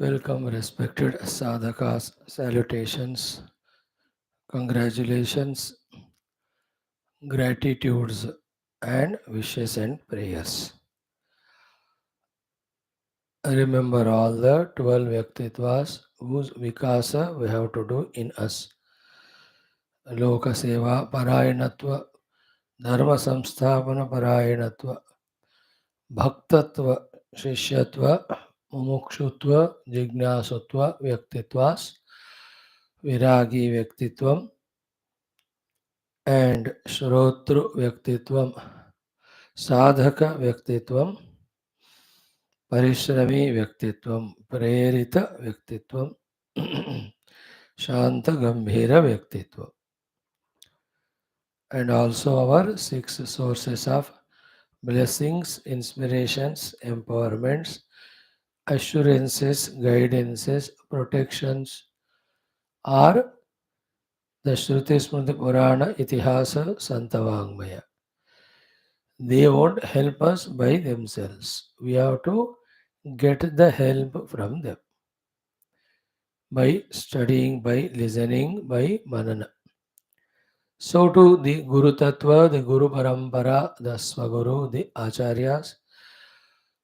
Welcome, respected sadhakas, salutations, congratulations, gratitudes, and wishes and prayers. Remember all the 12 Vyaktitvas whose Vikasa we have to do in us. Loka Seva, Parayanatva, Dharma Samsthapana Parayanatva, Bhaktatva, Shishyatva, Mumukshutva, Jignasutva, Vyaktitvas, Viragi Vyaktitvam, and Shrotru Vyaktitvam, Sadhaka Vyaktitvam, Parishrami Vyaktitvam, Prerita Vyaktitvam, Shanta Gambhira Vyaktitvam. And also our 6 sources of blessings, inspirations, empowerments, assurances, guidances, protections are the Shruti Smriti Purana Itihasa Santavangmaya. They won't help us by themselves. We have to get the help from them by studying, by listening, by manana. So to the Guru Tattva, the Guru Parampara, the Swaguru, the Acharyas,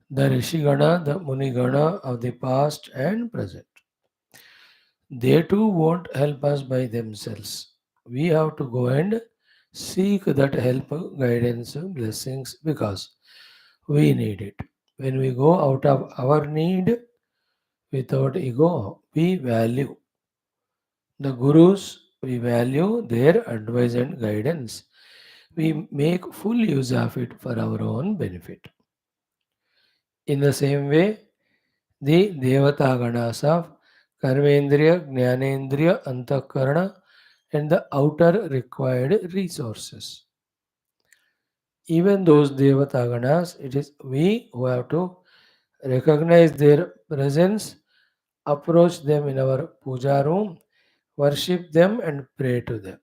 the Rishigana, the Munigana of the past and present. They too won't help us by themselves. We have to go and seek that help, guidance, blessings because we need it. When we go out of our need without ego, we value the gurus, we value their advice and guidance. We make full use of it for our own benefit. In the same way, the Devata Ganas of Karmendriya, Jnanendriya, Antakarana, and the outer required resources. Even those Devata Ganas, it is we who have to recognize their presence, approach them in our puja room, worship them, and pray to them.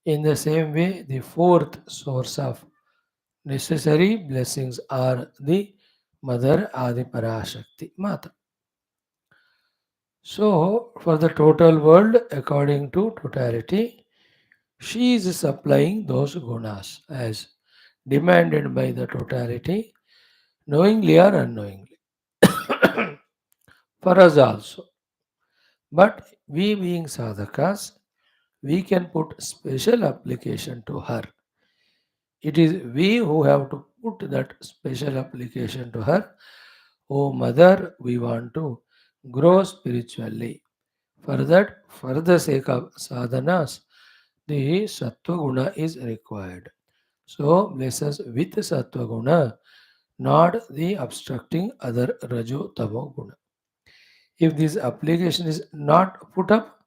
In the same way, the fourth source of necessary blessings are the Mother Adi Parashakti Mata. So, for the total world, according to totality, she is supplying those gunas as demanded by the totality, knowingly or unknowingly, for us also. But we being sadhakas, we can put special application to her. It is we who have to put that special application to her. Oh mother, we want to grow spiritually. For that, for the sake of sadhanas, the sattva guna is required. So bless us with sattva guna, not the obstructing other rajo tamo guna. If this application is not put up,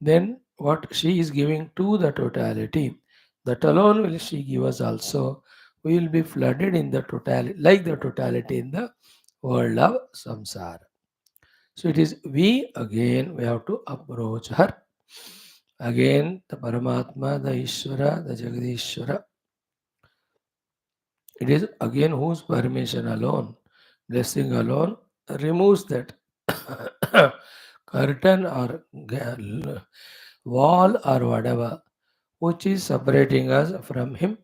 then what she is giving to the totality, that alone will she give us also. We will be flooded in the totality, like the totality in the world of samsara. So it is we have to approach her. Again, the Paramatma, the Ishvara, the Jagadishvara. It is again whose permission alone, blessing alone, removes that curtain or wall or whatever which is separating us from him.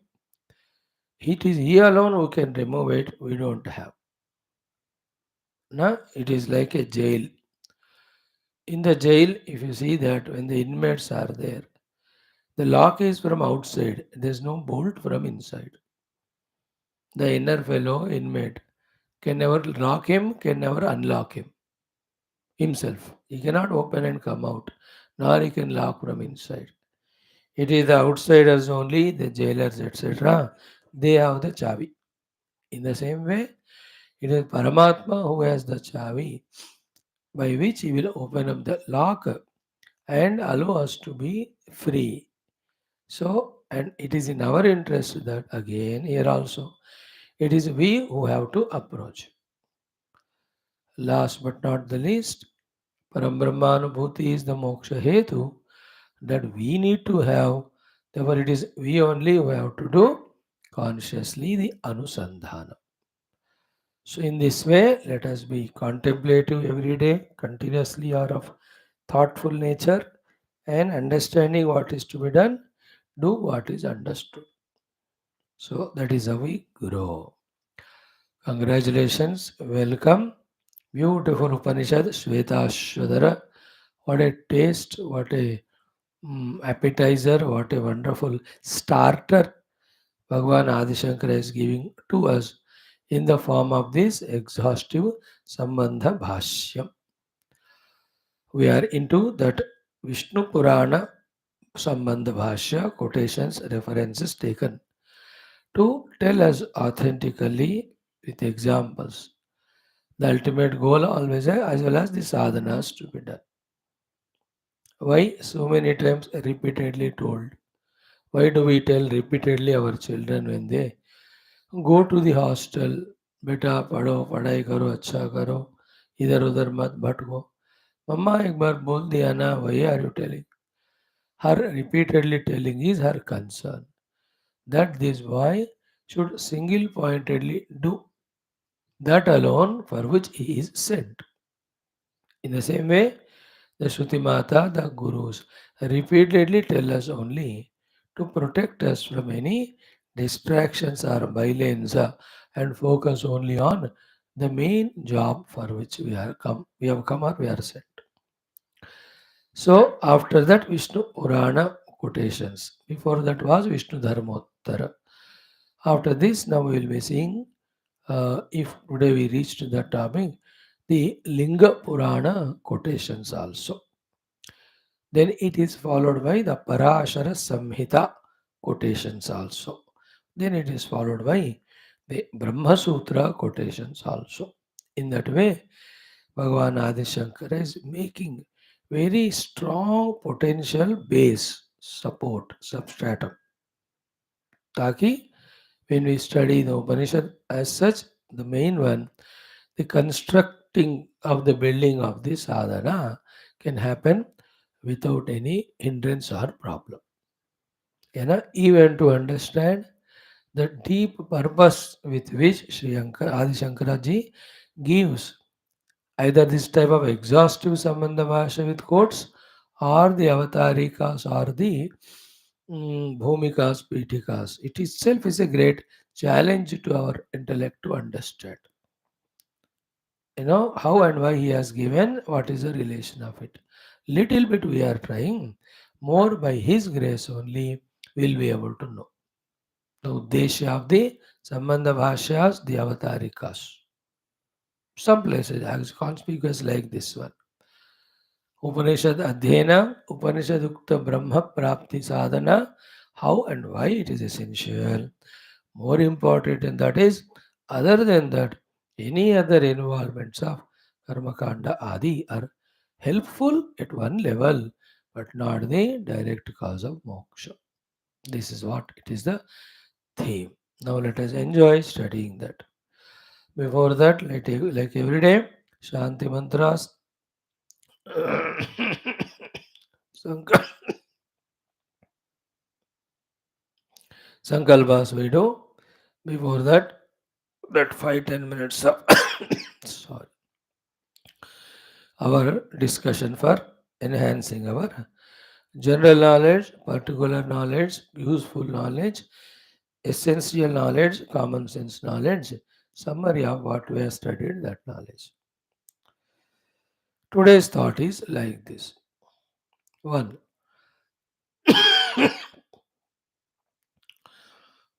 It is he alone who can remove it. We don't have. No, it is like a jail. In the jail, if you see that when the inmates are there, the lock is from outside. There is no bolt from inside. The inner fellow inmate can never lock him, can never unlock him himself. He cannot open and come out, nor he can lock from inside. It is the outsiders only, the jailers, etc. They have the chavi. In the same way, it is Paramatma who has the chavi by which he will open up the lock and allow us to be free. So, and it is in our interest that again here also it is we who have to approach. Last but not the least, Parambrahmanubhuti is the moksha hetu that we need to have. Therefore, it is we only who have to do consciously the anusandhana. So, in this way, let us be contemplative every day, continuously, or of thoughtful nature, and understanding what is to be done, do what is understood. So, that is how we grow. Congratulations, welcome. Beautiful Upanishad, Shwethashwathara. What a taste, what a appetizer, what a wonderful starter Bhagavan Adishankara is giving to us in the form of this exhaustive Sambandha Bhashyam. We are into that Vishnu Purana Sambandha Bhashya quotations, references taken to tell us authentically with examples the ultimate goal always as well as the sadhanas to be done. Why so many times repeatedly told? Why do we tell repeatedly our children when they go to the hostel, बेटा पढ़ो पढ़ाई करो अच्छा करो इधर उधर मत भटको मम्मा एक बार बोल दिया ना why are you telling? Her repeatedly telling is her concern that this boy should single pointedly do that alone for which he is sent. In the same way, the Shruti Mata, the Gurus, repeatedly tell us only to protect us from any distractions or bylanes and focus only on the main job for which we have come or we are sent. So after that Vishnu Purana quotations. Before that was Vishnu Dharmottara. After this now we will be seeing if today we reached the topic, the Linga Purana quotations also. Then it is followed by the Parashara Samhita quotations also. Then it is followed by the Brahma Sutra quotations also. In that way, Bhagavan Adi Shankara is making very strong potential base support substratum. Taki, when we study the Upanishad as such, the main one, the constructing of the building of the sadhana can happen without any hindrance or problem. Even to understand the deep purpose with which Adi Shankara ji gives either this type of exhaustive Sambandha Bhasha with quotes or the avatarikas or the bhumikas, pitikas. It itself is a great challenge to our intellect to understand. How and why he has given, what is the relation of it. Little bit we are trying, more by his grace only will be able to know. The Uddeshya of the Sambandha Bhashyas, the avatarikas. Some places as conspicuous like this one. Upanishad Adhyena, Upanishad Ukta Brahma Prapti Sadhana, how and why it is essential. More important than that is, other than that, any other involvements of Karmakanda Adi are helpful at one level, but not the direct cause of moksha. This is what it is the theme. Now let us enjoy studying that. Before that, like every day, Shanti mantras, Sank- Sankalpas we do. Before that 5-10 minutes of sorry, our discussion for enhancing our general knowledge, particular knowledge, useful knowledge, essential knowledge, common sense knowledge, summary of what we have studied that knowledge. Today's thought is like this. 1.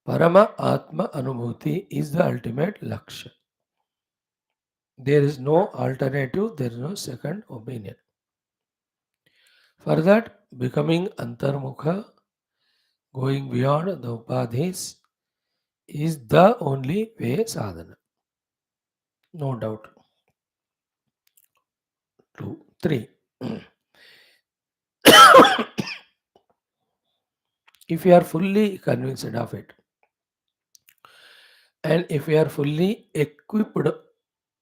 Parama Atma Anubhuti is the ultimate Lakshya. There is no alternative, there is no second opinion. For that, becoming Antarmukha, going beyond the Upadhis, is the only way sadhana. No doubt. 2. 3. If you are fully convinced of it, and if you are fully equipped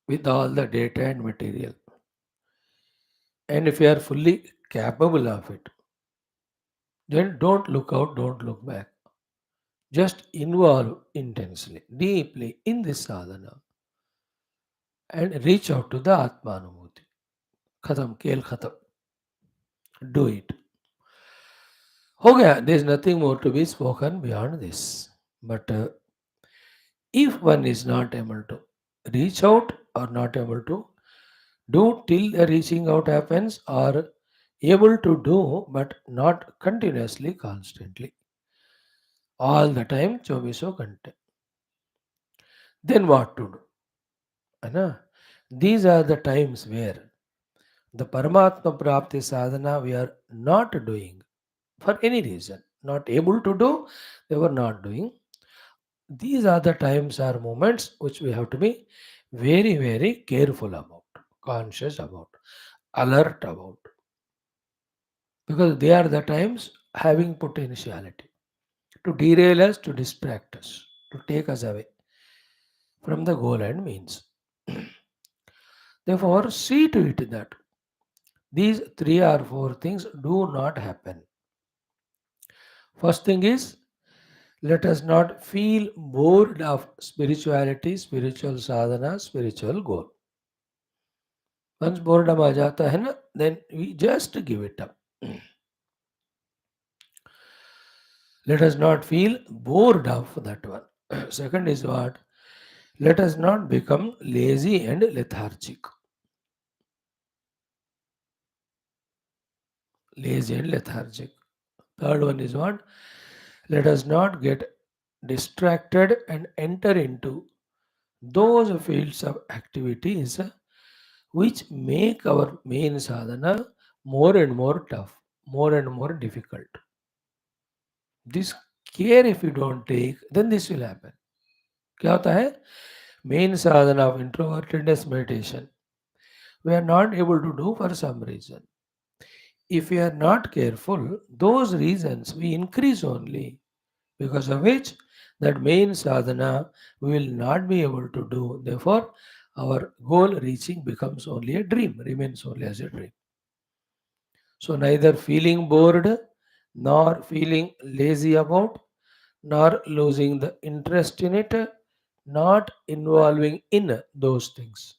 with all the data and material, and if you are fully capable of it, then don't look out, don't look back. Just involve intensely, deeply in this sadhana. and reach out to the Atma Anubhuti. Khatam, kel khatam. Do it. Okay, there is nothing more to be spoken beyond this. But if one is not able to reach out or not able to do till the reaching out happens, or able to do but not continuously, constantly, all the time, 24 घंटे, then what to do? है ना? These are the times where the Paramatma Prapti sadhana we are not doing for any reason, not able to do, they were not doing. These are the times or moments which we have to be very, very careful about, conscious about, alert about, because they are the times having potentiality to derail us, to distract us, to take us away from the goal and means. Therefore, see to it that these three or four things do not happen. First thing is, let us not feel bored of spirituality, spiritual sadhana, spiritual goal. Once boredom आ जाता है ना, then we just give it up. Let us not feel bored of that one. Second is what? Let us not become lazy and lethargic. Lazy and lethargic. Third one is what? Let us not get distracted and enter into those fields of activities which make our main sadhana more and more tough, more and more difficult. This care if you don't take, then this will happen. क्या होता है? Main sadhana of introvertedness meditation, we are not able to do for some reason. If we are not careful, those reasons we increase only, because of which that main sadhana we will not be able to do. Therefore, our goal reaching becomes only a dream, remains only as a dream. So, neither feeling bored, nor feeling lazy about, nor losing the interest in it, not involving in those things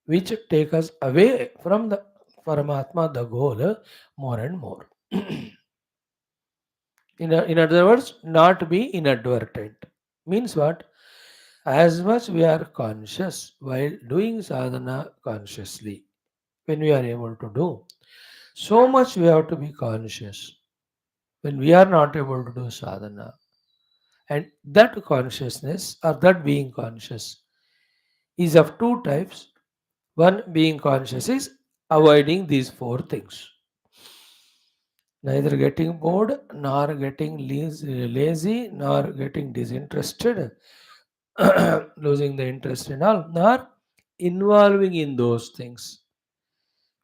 which take us away from the Paramatma, the goal, more and more. In other words, not be inadvertent. Means what? As much we are conscious while doing sadhana consciously, when we are able to do, so much we have to be conscious when we are not able to do sadhana. And that consciousness or that being conscious is of two types. One, being conscious is avoiding these four things, neither getting bored, nor getting lazy, nor getting disinterested, losing the interest in all, nor involving in those things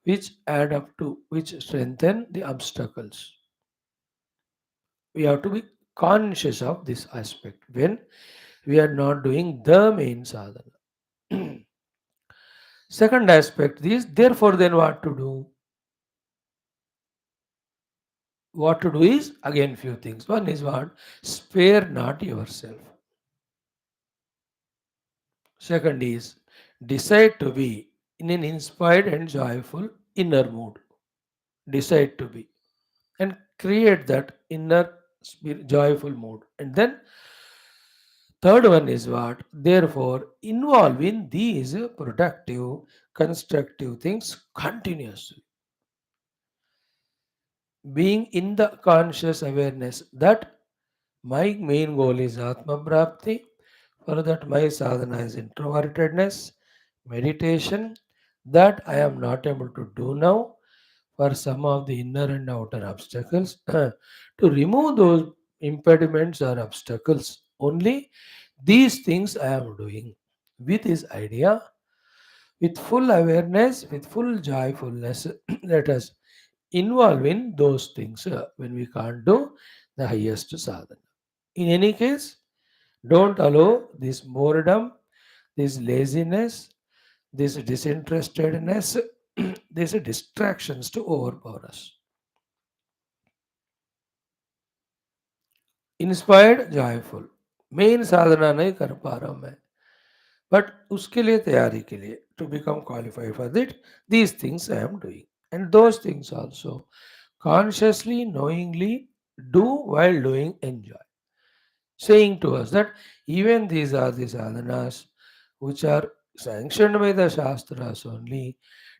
which add up to, which strengthen the obstacles. We have to be conscious of this aspect when we are not doing the main sadhana. Second aspect is, therefore, then what to do? What to do is again few things. One is what? Spare not yourself. Second is decide to be in an inspired and joyful inner mood. Decide to be and create that inner joyful mood. And then third one is what? Therefore, involve in these productive, constructive things continuously. Being in the conscious awareness that my main goal is Atma Prapti, for that my sadhana is introvertedness, meditation, that I am not able to do now for some of the inner and outer obstacles. To remove those impediments or obstacles, only these things I am doing with this idea, with full awareness, with full joyfulness. Let us involve in those things when we can't do the highest sadhana. In any case, don't allow this boredom, this laziness, this disinterestedness, these distractions to overpower us. Inspired, joyful. मेन साधना नहीं कर पा रहा हूं मैं, but उसके लिए तैयारी के लिए to become qualified for that these things I am doing and those things also consciously, knowingly do while doing enjoy, saying to us that even these are the sadhanas which are sanctioned by the Shastras only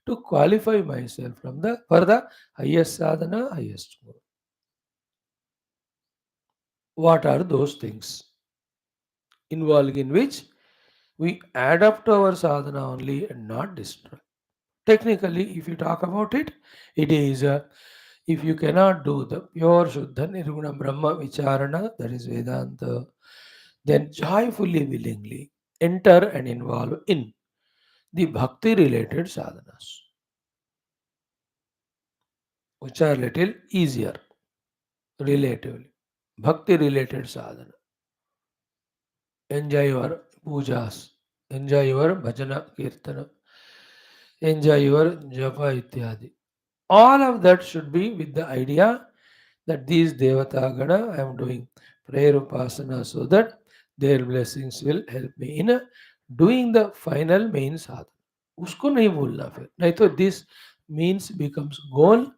to qualify myself from the for the highest sadhana, highest mode. What are those things involving in which we add up to our sadhana only and not destroy? Technically, if you talk about it, it is if you cannot do the pure Shuddha Nirguna Brahma Vicharana, that is Vedanta, then joyfully, willingly enter and involve in the bhakti related sadhanas, which are little easier relatively. Bhakti related sadhana. Enjoy your pujas, enjoy your bhajana kirtana, enjoy your japa ityadi. All of that should be with the idea that these Devata Gana I am doing prayer upasana so that their blessings will help me in doing the final main sadhana. उसको नहीं भूलना फिर नहीं तो this means becomes goal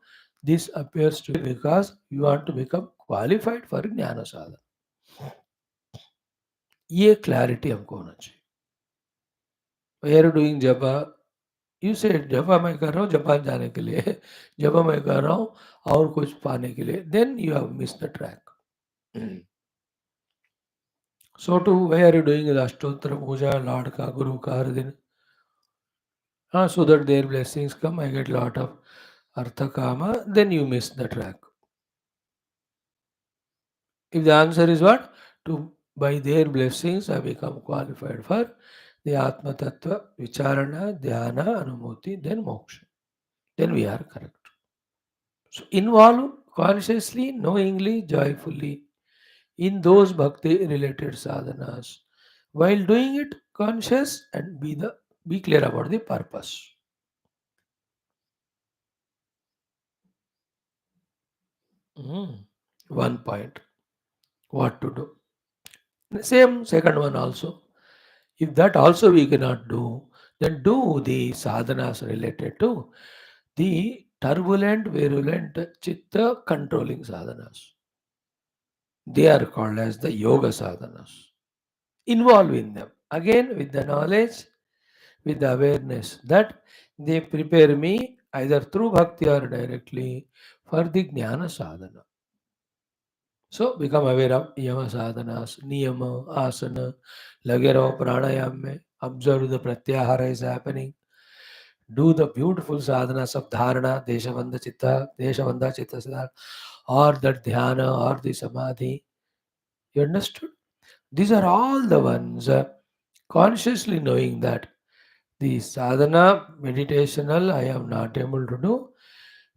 this appears to be because you want to become qualified for ज्ञान साधन ये clarity हमको होना चाहिए वी आर डूइंग जपा यू से जपा मैं कर रहा हूँ जापान जाने के लिए जपा मैं कर रहा हूँ और कुछ पाने के लिए then you have miss the track so today are you doing the Ashtottara puja lord का गुरु का हर दिन हाँ so that their blessings come I get lot of अर्थ कामा then you miss the track. If the answer is what? To by their blessings I become qualified for the Atma Tattva, Vicharana, Dhyana, Anubhuti, then Moksha. Then we are correct. So involve consciously, knowingly, joyfully in those bhakti related sadhanas. While doing it, conscious and be clear about the purpose. One point. What to do? Same second one also. If that also we cannot do, then do the sadhanas related to the turbulent, virulent chitta controlling sadhanas. They are called as the yoga sadhanas. Involve in them. Again, with the knowledge, with the awareness that they prepare me either through bhakti or directly for the jnana sadhana. So become aware of yama sadhanas, niyama, asana, lage raho pranayam mein, observe the pratyahara is happening. Do the beautiful sadhanas of dharana, deshavandha chitta sadhana, or that dhyana or the samadhi. You understood? These are all the ones consciously knowing that the sadhana meditational I am not able to do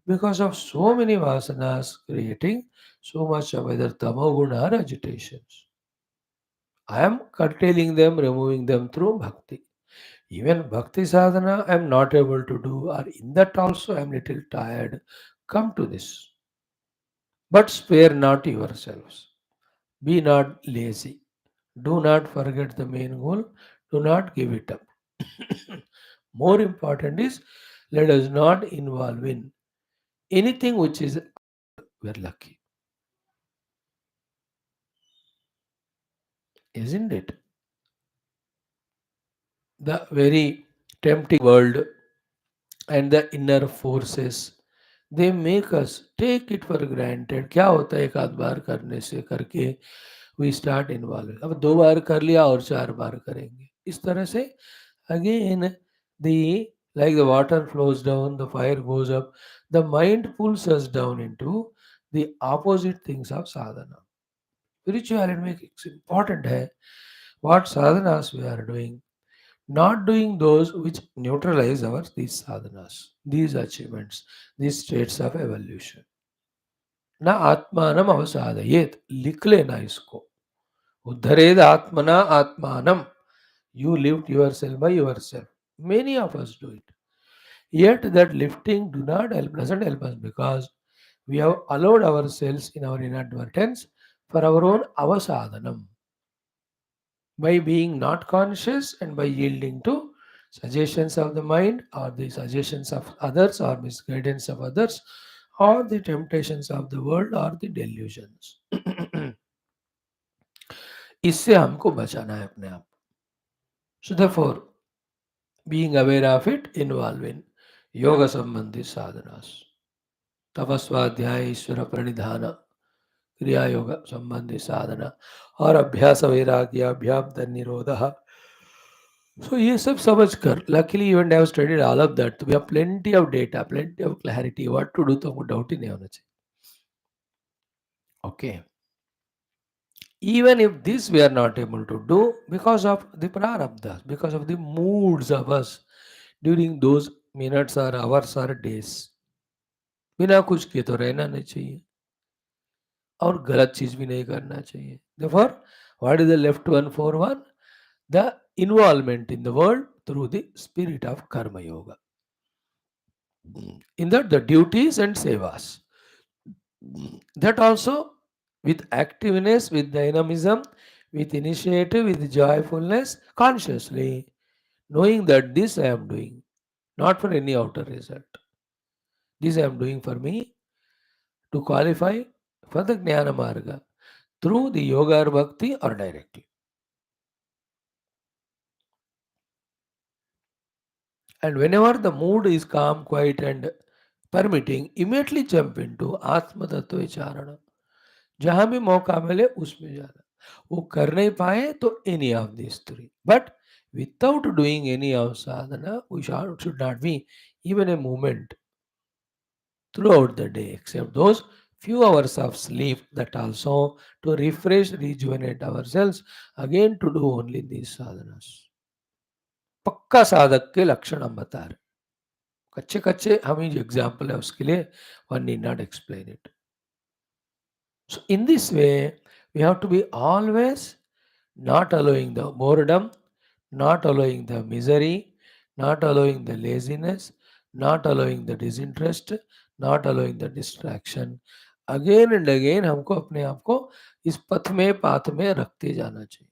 because of so many vasanas creating so much of either tamoguna or agitations. I am curtailing them, removing them through bhakti. Even bhakti sadhana I am not able to do, or in that also I am little tired. Come to this. But spare not yourselves. Be not lazy. Do not forget the main goal. Do not give it up. More important is let us not involve in anything which is we are lucky. Isn't it? The very tempting world and the inner forces they make us take it for granted. क्या होता है एक आध बार करने से करके we start involving. अब दो बार कर लिया और चार बार करेंगे इस तरह से again the like the water flows down the fire goes up the mind pulls us down into the opposite things of sadhana. Spirituality makes important है what sadhanas we are doing not doing those which neutralize our these sadhanas, these achievements, these states of evolution. न आत्मानम अवसादयेत लिख लेना इसको उद्धरेद आत्मना आत्मानम you lift yourself by yourself. Many of us do it. Yet that lifting do not help, doesn't help us because we have allowed ourselves in our inadvertence for our own avasadhanam. by being not conscious and by yielding to suggestions of the mind or the suggestions of others or misguidance of others or the temptations of the world or the delusions. इससे हमको बचाना है अपने आप. So therefore, being aware of it involve in yoga sambandhi sadhanas. तपस्वाध्याय ईश्वर प्रणिधान क्रिया योग संबंधी साधना और अभ्यास वैराग्य अभ्याम निरोध. So ये सब समझ कर luckily even I have studied all of that. We have plenty of data, plenty of clarity. What to do तो हमको doubt ही नहीं होना चाहिए. Okay. Even if this we are not able to do because of the prarabdhas, because of the moods of us during those minutes or hours or days. बिना कुछ किए तो रहना नहीं चाहिए और गलत चीज भी नहीं करना चाहिए. Therefore, what is the left one for one? The involvement in the world through the spirit of karma yoga. In that, the duties and sevas. That also with activeness, with dynamism, with initiative, with joyfulness, consciously knowing that this I am doing, not for any outer result. This I am doing for me to qualify for the Jnana Marga through the yoga or bhakti or directly. And whenever the mood is calm, quiet, and permitting, immediately jump into Atma Tattva Vicharana. जहां भी मौका मिले उसमें जाना. वो कर नहीं पाए तो any of these three. But without doing any of sadhana, we should not be even a moment throughout the day, except those few hours of sleep that also to refresh, rejuvenate ourselves, again to do only these sadhanas. पक्का साधक के लक्षण हम बता रहे. कच्चे कच्चे हम ही जो एग्जाम्पल है उसके लिए one need not explain it. So in this way, we have to be always not allowing the boredom, not allowing the misery, not allowing the laziness, not allowing the disinterest, not allowing the distraction. Again and again हमको अपने आप को इस पथ में path में रखते जाना चाहिए.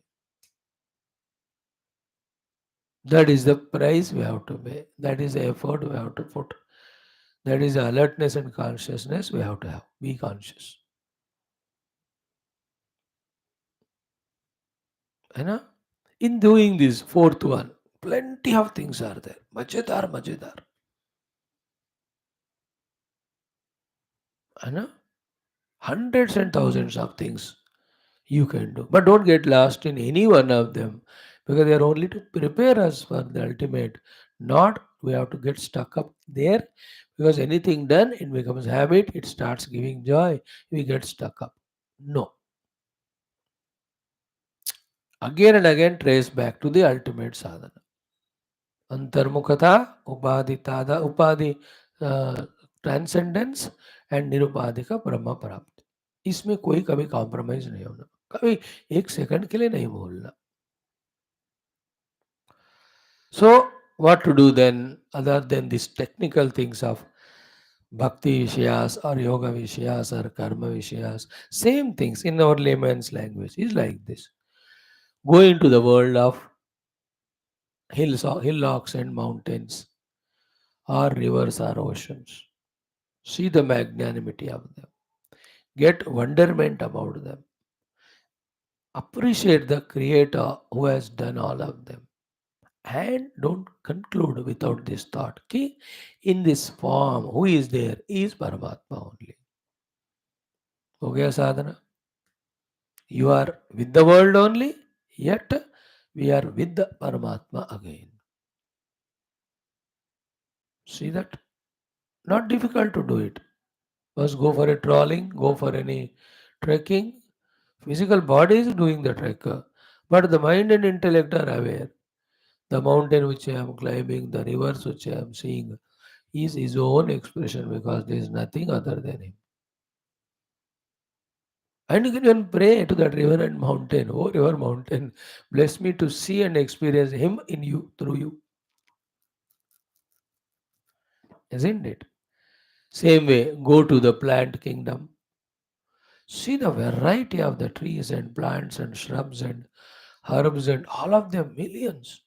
That is the price we have to pay. That is the effort we have to put. That is the alertness and consciousness we have to have. Be conscious. है ना? In doing this fourth one, plenty of things are there. मजेदार मजेदार, है ना? Hundreds and thousands of things you can do, but don't get lost in any one of them because they are only to prepare us for the ultimate. Not we have to get stuck up there because anything done it becomes habit. It starts giving joy. We get stuck up. No. Again and again trace back to the ultimate sadhana. अंतर्मुखता उपाधितादा उपाधि transcendence and निरुपाधि का ब्रह्म प्राप्त. इसमें कोई कभी compromise नहीं होना, कभी एक सेकंड के लिए नहीं बोलना. So what to do then other than these technical things of bhakti vishayas or yoga vishayas or karma vishayas? Same things in our layman's language is like this. Go into the world of hillocks and mountains or rivers or oceans. See the magnanimity of them. Get wonderment about them. Appreciate the Creator who has done all of them. And don't conclude without this thought. Ki in this form, who is there is Paramatma only. हो गया sadhana. You are with the world only, yet we are with the Paramatma again. See that? Not difficult to do it. First go for a trawling, go for any trekking. Physical body is doing the trek, but the mind and intellect are aware. The mountain which I am climbing, the rivers which I am seeing is his own expression because there is nothing other than him. And you can even pray to that river and mountain. Oh, river, mountain, bless me to see and experience him in you, through you. Isn't it? Same way, go to the plant kingdom. See the variety of the trees and plants and shrubs and herbs and all of them, millions.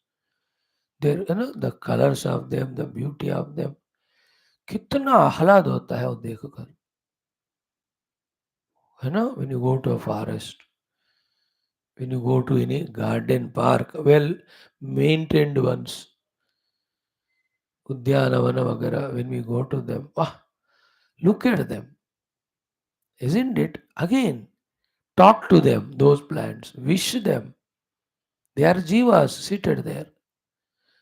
There, the colors of them, the beauty of them. कितना आह्लाद होता है वो देखकर, है ना? When you go to a forest, when you go to any garden park, well maintained ones, Udyanavana वगैरह, when we go to them, look at them, isn't it? Again, talk to them, those plants, wish them. They are jivas seated there.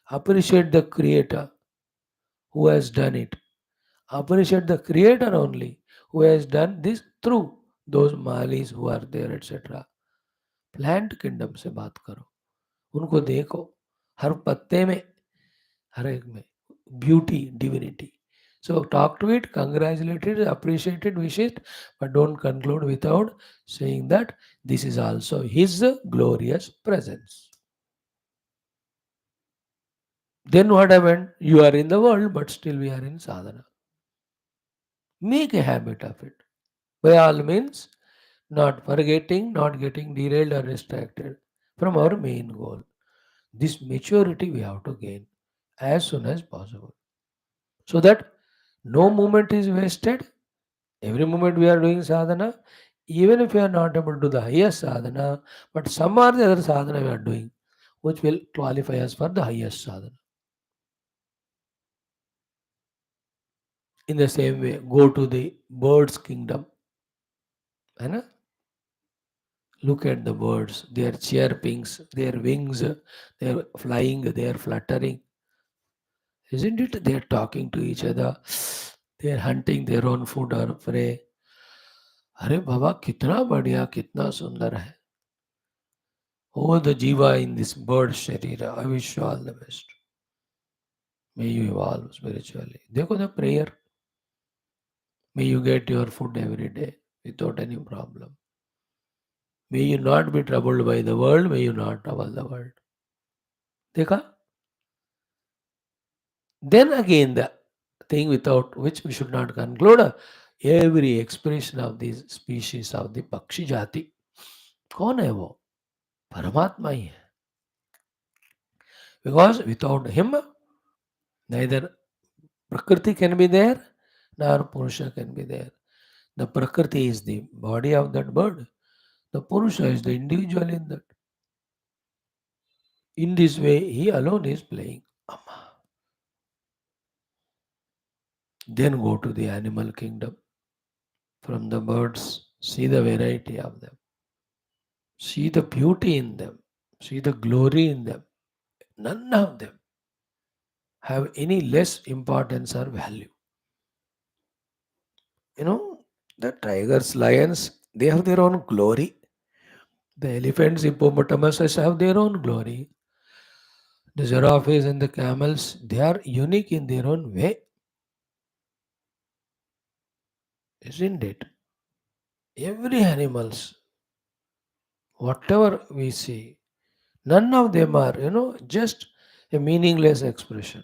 Appreciate the Creator who has done it. Appreciate the Creator only who has done this through those malis who are there, etc. Plant kingdom से बात करो, उनको देखो, हर पत्ते में, हर एक में beauty, divinity. So talk to it, congratulate it, appreciate it, wish it, but don't conclude without saying that this is also His glorious presence. Then what happened? You are in the world, but still we are in sadhana. Make a habit of it. By all means, not forgetting, not getting derailed or distracted from our main goal. This maturity we have to gain as soon as possible. So that no moment is wasted. Every moment we are doing sadhana, even if we are not able to do the highest sadhana, but some or the other sadhana we are doing, which will qualify us for the highest sadhana. In the same way, go to the bird's kingdom. है ना? Look at the birds, their chirpings, their wings, they are flying, they are fluttering. Isn't it? They are talking to each other. They are hunting their own food or prey. अरे बाबा कितना बढ़िया, कितना सुंदर है. Oh, the jiva in this bird sharira. I wish you all the best. May you evolve spiritually. देखो the prayer. May you get your food every day without any problem. May you not be troubled by the world. May you not trouble the world. देखा? Then again, the thing without which we should not conclude, every expression of these species of the Pakshi Jati. कौन है वो? परमात्मा ही है. Because without him, neither Prakriti can be there, nor Purusha can be there. The Prakriti is the body of that bird. The Purusha is the individual in that. In this way, he alone is playing. Amma. Then go to the animal kingdom. From the birds, see the variety of them. See the beauty in them. See the glory in them. None of them have any less importance or value. You know, the tigers, lions, they have their own glory. The elephants, hippopotamuses have their own glory. The giraffes and the camels, they are unique in their own way, isn't it? Every animals, whatever we see, none of them are, just a meaningless expression.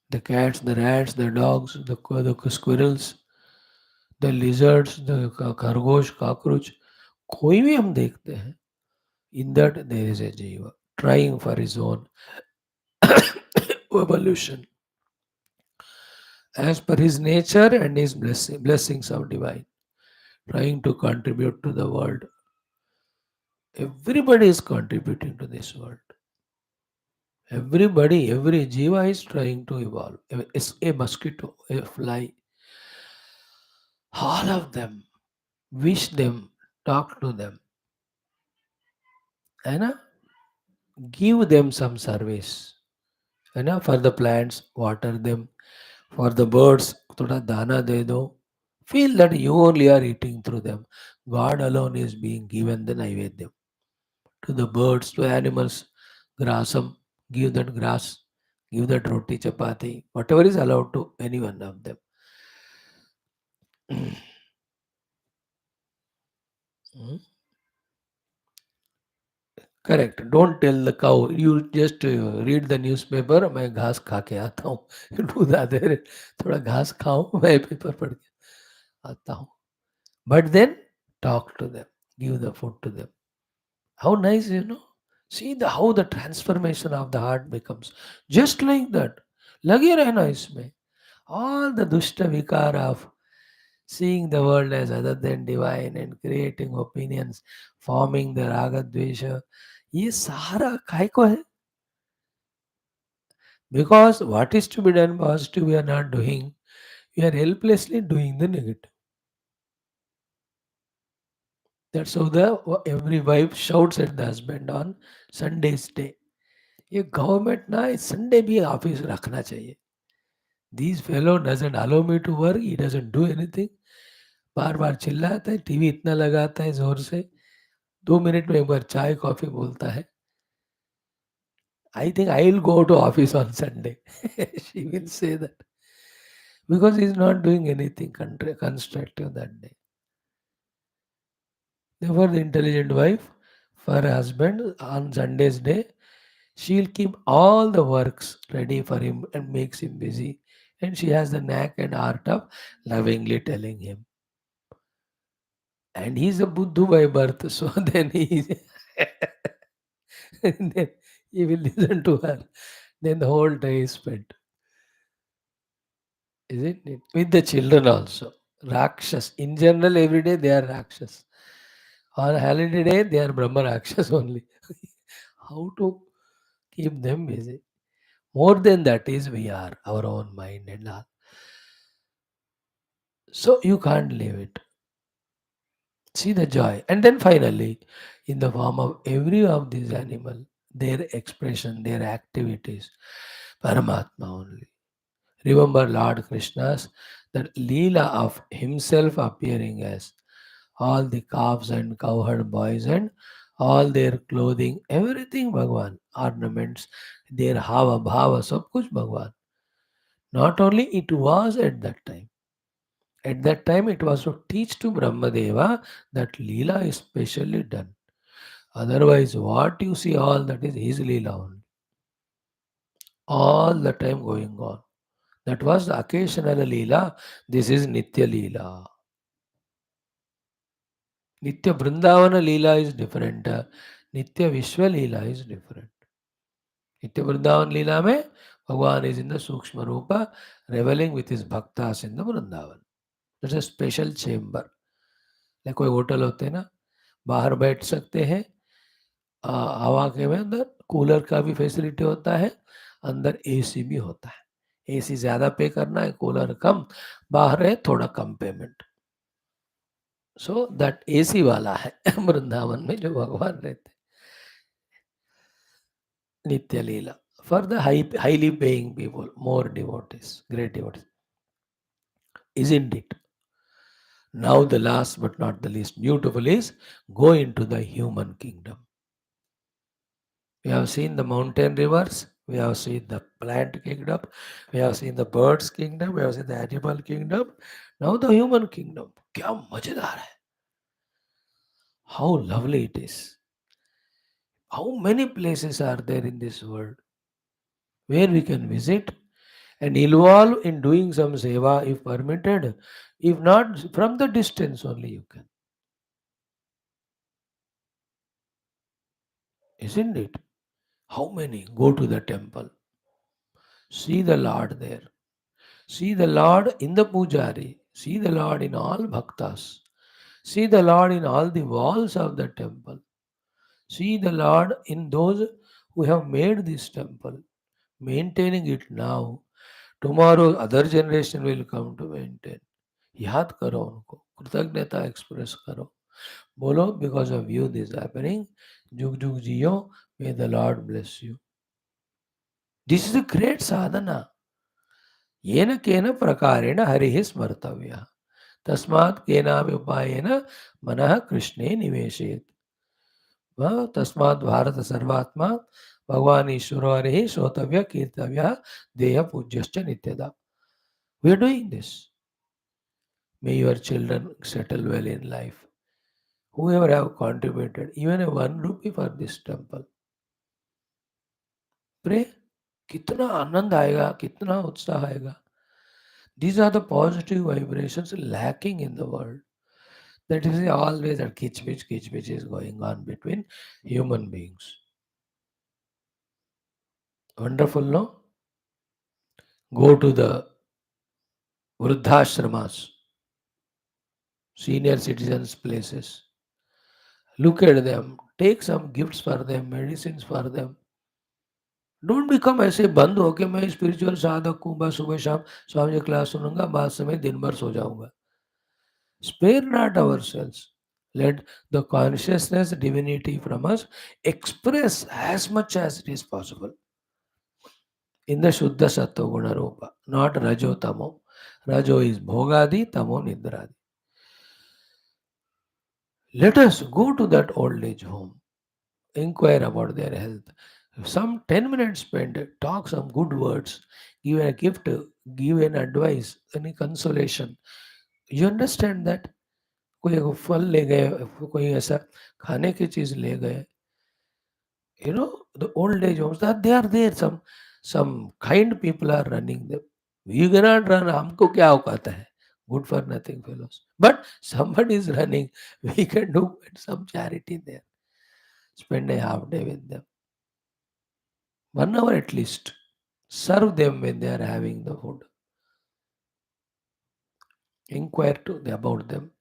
The cats, the rats, the dogs, the squirrels, the lizards, the खरगोश, cockroach, कोई भी हम देखते हैं, in that there is a jiva trying for his own evolution as per his nature and his blessings of divine, trying to contribute to the world. Everybody is contributing to this world. Everybody, every jiva is trying to evolve. A mosquito, a fly, all of them, wish them, talk to them, and give them some service. For the plants, water them. For the birds, thoda dana de do. Feel that you only are eating through them. God alone is being given the naivedyam. To the birds, to animals, grasam, give that grass, give that roti, chapati, whatever is allowed to any one of them. Hmm? Correct. Don't tell the cow. You just read the newspaper. मैं घास खा के आता हूँ. Do that. थोड़ा घास खाओ. मैं पेपर पढ़ के आता हूँ. But then talk to them. Give the food to them. How nice, you know. See the how the transformation of the heart becomes just like that. लगे रहना इसमें. All the dushta vikara of seeing the world as other than divine and creating opinions, forming the raga dvesha, ये सारा काय को है? Because what is to be done positive we are not doing, we are helplessly doing the negative. That's how the every wife shouts at the husband on Sunday's day. ये government ना Sunday भी office रखना चाहिए. This fellow doesn't allow me to work, he doesn't do anything. बार बार चिल्लाता है, TV इतना लगाता है जोर से, 2 मिनट में एक बार चाय कॉफी बोलता है. I think I will go to office on Sunday. She will say that because he is not doing anything constructive that day. Therefore, the intelligent wife for her husband on Sunday's day, she'll keep all the works ready for him and makes him busy. And she has the knack and art of lovingly telling him. And he's a Buddha by birth, so then then he will listen to her. Then the whole day is spent, isn't it? With the children also. Rakshas. In general, every day they are Rakshas. On a holiday day, they are Brahma Rakshas only. How to keep them busy? More than that is we are, our own mind and all. So you can't leave it. See the joy. And then finally, in the form of every of these animal, their expression, their activities, Paramatma only. Remember Lord Krishna's that Leela of himself appearing as all the calves and cowherd boys and all their clothing, everything Bhagwan, ornaments, their hava bhava, sab kuch Bhagwan. Not only it was at that time. At that time, it was to teach to Brahmadeva that Leela is specially done. Otherwise, what you see all that is his Leela only. All the time going on. That was the occasional Leela. This is Nitya Leela. Nitya Vrindavana Leela is different. Nitya Vishwa Leela is different. Nitya Vrindavan Leela mein, Bhagwan is in the Sukshma Rupa, reveling with his bhaktas in the Vrindavan. There's a special chamber. Like कोई hotel होते हैं ना, बाहर बैठ सकते हैं, हवा के में अंदर कूलर का भी फैसिलिटी होता है, अंदर एसी भी होता है. एसी ज़्यादा पे करना है, कूलर कम, बाहर है थोड़ा कम पेमेंट. सो दैट एसी वाला है वृंदावन में जो भगवान रहते. नित्य लीला for the highly paying people, more devotees, great devotees. Isn't it? Now the last but not the least beautiful is go into the human kingdom. We have seen the mountain rivers, we have seen the plant kingdom, we have seen the birds kingdom, we have seen the animal kingdom. Now the human kingdom. क्या मजेदार है. How lovely it is. How many places are there in this world where we can visit and involve in doing some seva if permitted. If not, from the distance only you can. Isn't it? How many go to the temple? See the Lord there. See the Lord in the pujari. See the Lord in all bhaktas. See the Lord in all the walls of the temple. See the Lord in those who have made this temple, maintaining it now. Tomorrow other generation will come to maintain. याद करो उनको, कृतज्ञता express करो, बोलो because of you this is happening. जुग जुग जियो, may the Lord bless you. This is a great sadhana. येन केन प्रकारेण हरिः स्मर्तव्यः. तस्मात् केनापि उपायेन मनः कृष्णे निवेशयेत्. तस्मात् भारत सर्वात्मा भगवान ईश्वरो हरिः श्रोतव्य कीर्तव्य देह पूज्यश्च नित्यदा. We are doing this. May your children settle well in life. Whoever have contributed even a 1 rupee for this temple, pray. कितना आनंद आएगा, कितना उत्साह आएगा. These are the positive vibrations lacking in the world. That is always a kitch which is going on between human beings. Wonderful, no? Go to the vruddhashramas, senior citizens' places. Look at them. Take some gifts for them, medicines for them. Don't become ऐसे बंद हो कि मैं spiritual साधक हूँ, बस सुबह शाम स्वामी जी क्लास सुनूंगा, बाद समय दिन भर सो जाऊंगा. Spare not ourselves. Let the consciousness divinity from us express as much as it is possible in the Shuddha Sattva Guna Rupa, not Rajo Tamo. Rajo is Bhogadi, Tamo Nidradi. Let us go to that old age home, inquire about their health. Some 10 minutes spent, talk some good words, give a gift, give an advice, any consolation. You understand that? कोई फल ले गए, कोई ऐसा खाने की चीज ले गए. The old age homes, that they are there. Some kind people are running them. We cannot run. हमको क्या औकात है? Good for nothing fellows. But somebody is running. We can do some charity there. Spend a half day with them. 1 hour at least. Serve them when they are having the food. Inquire about them.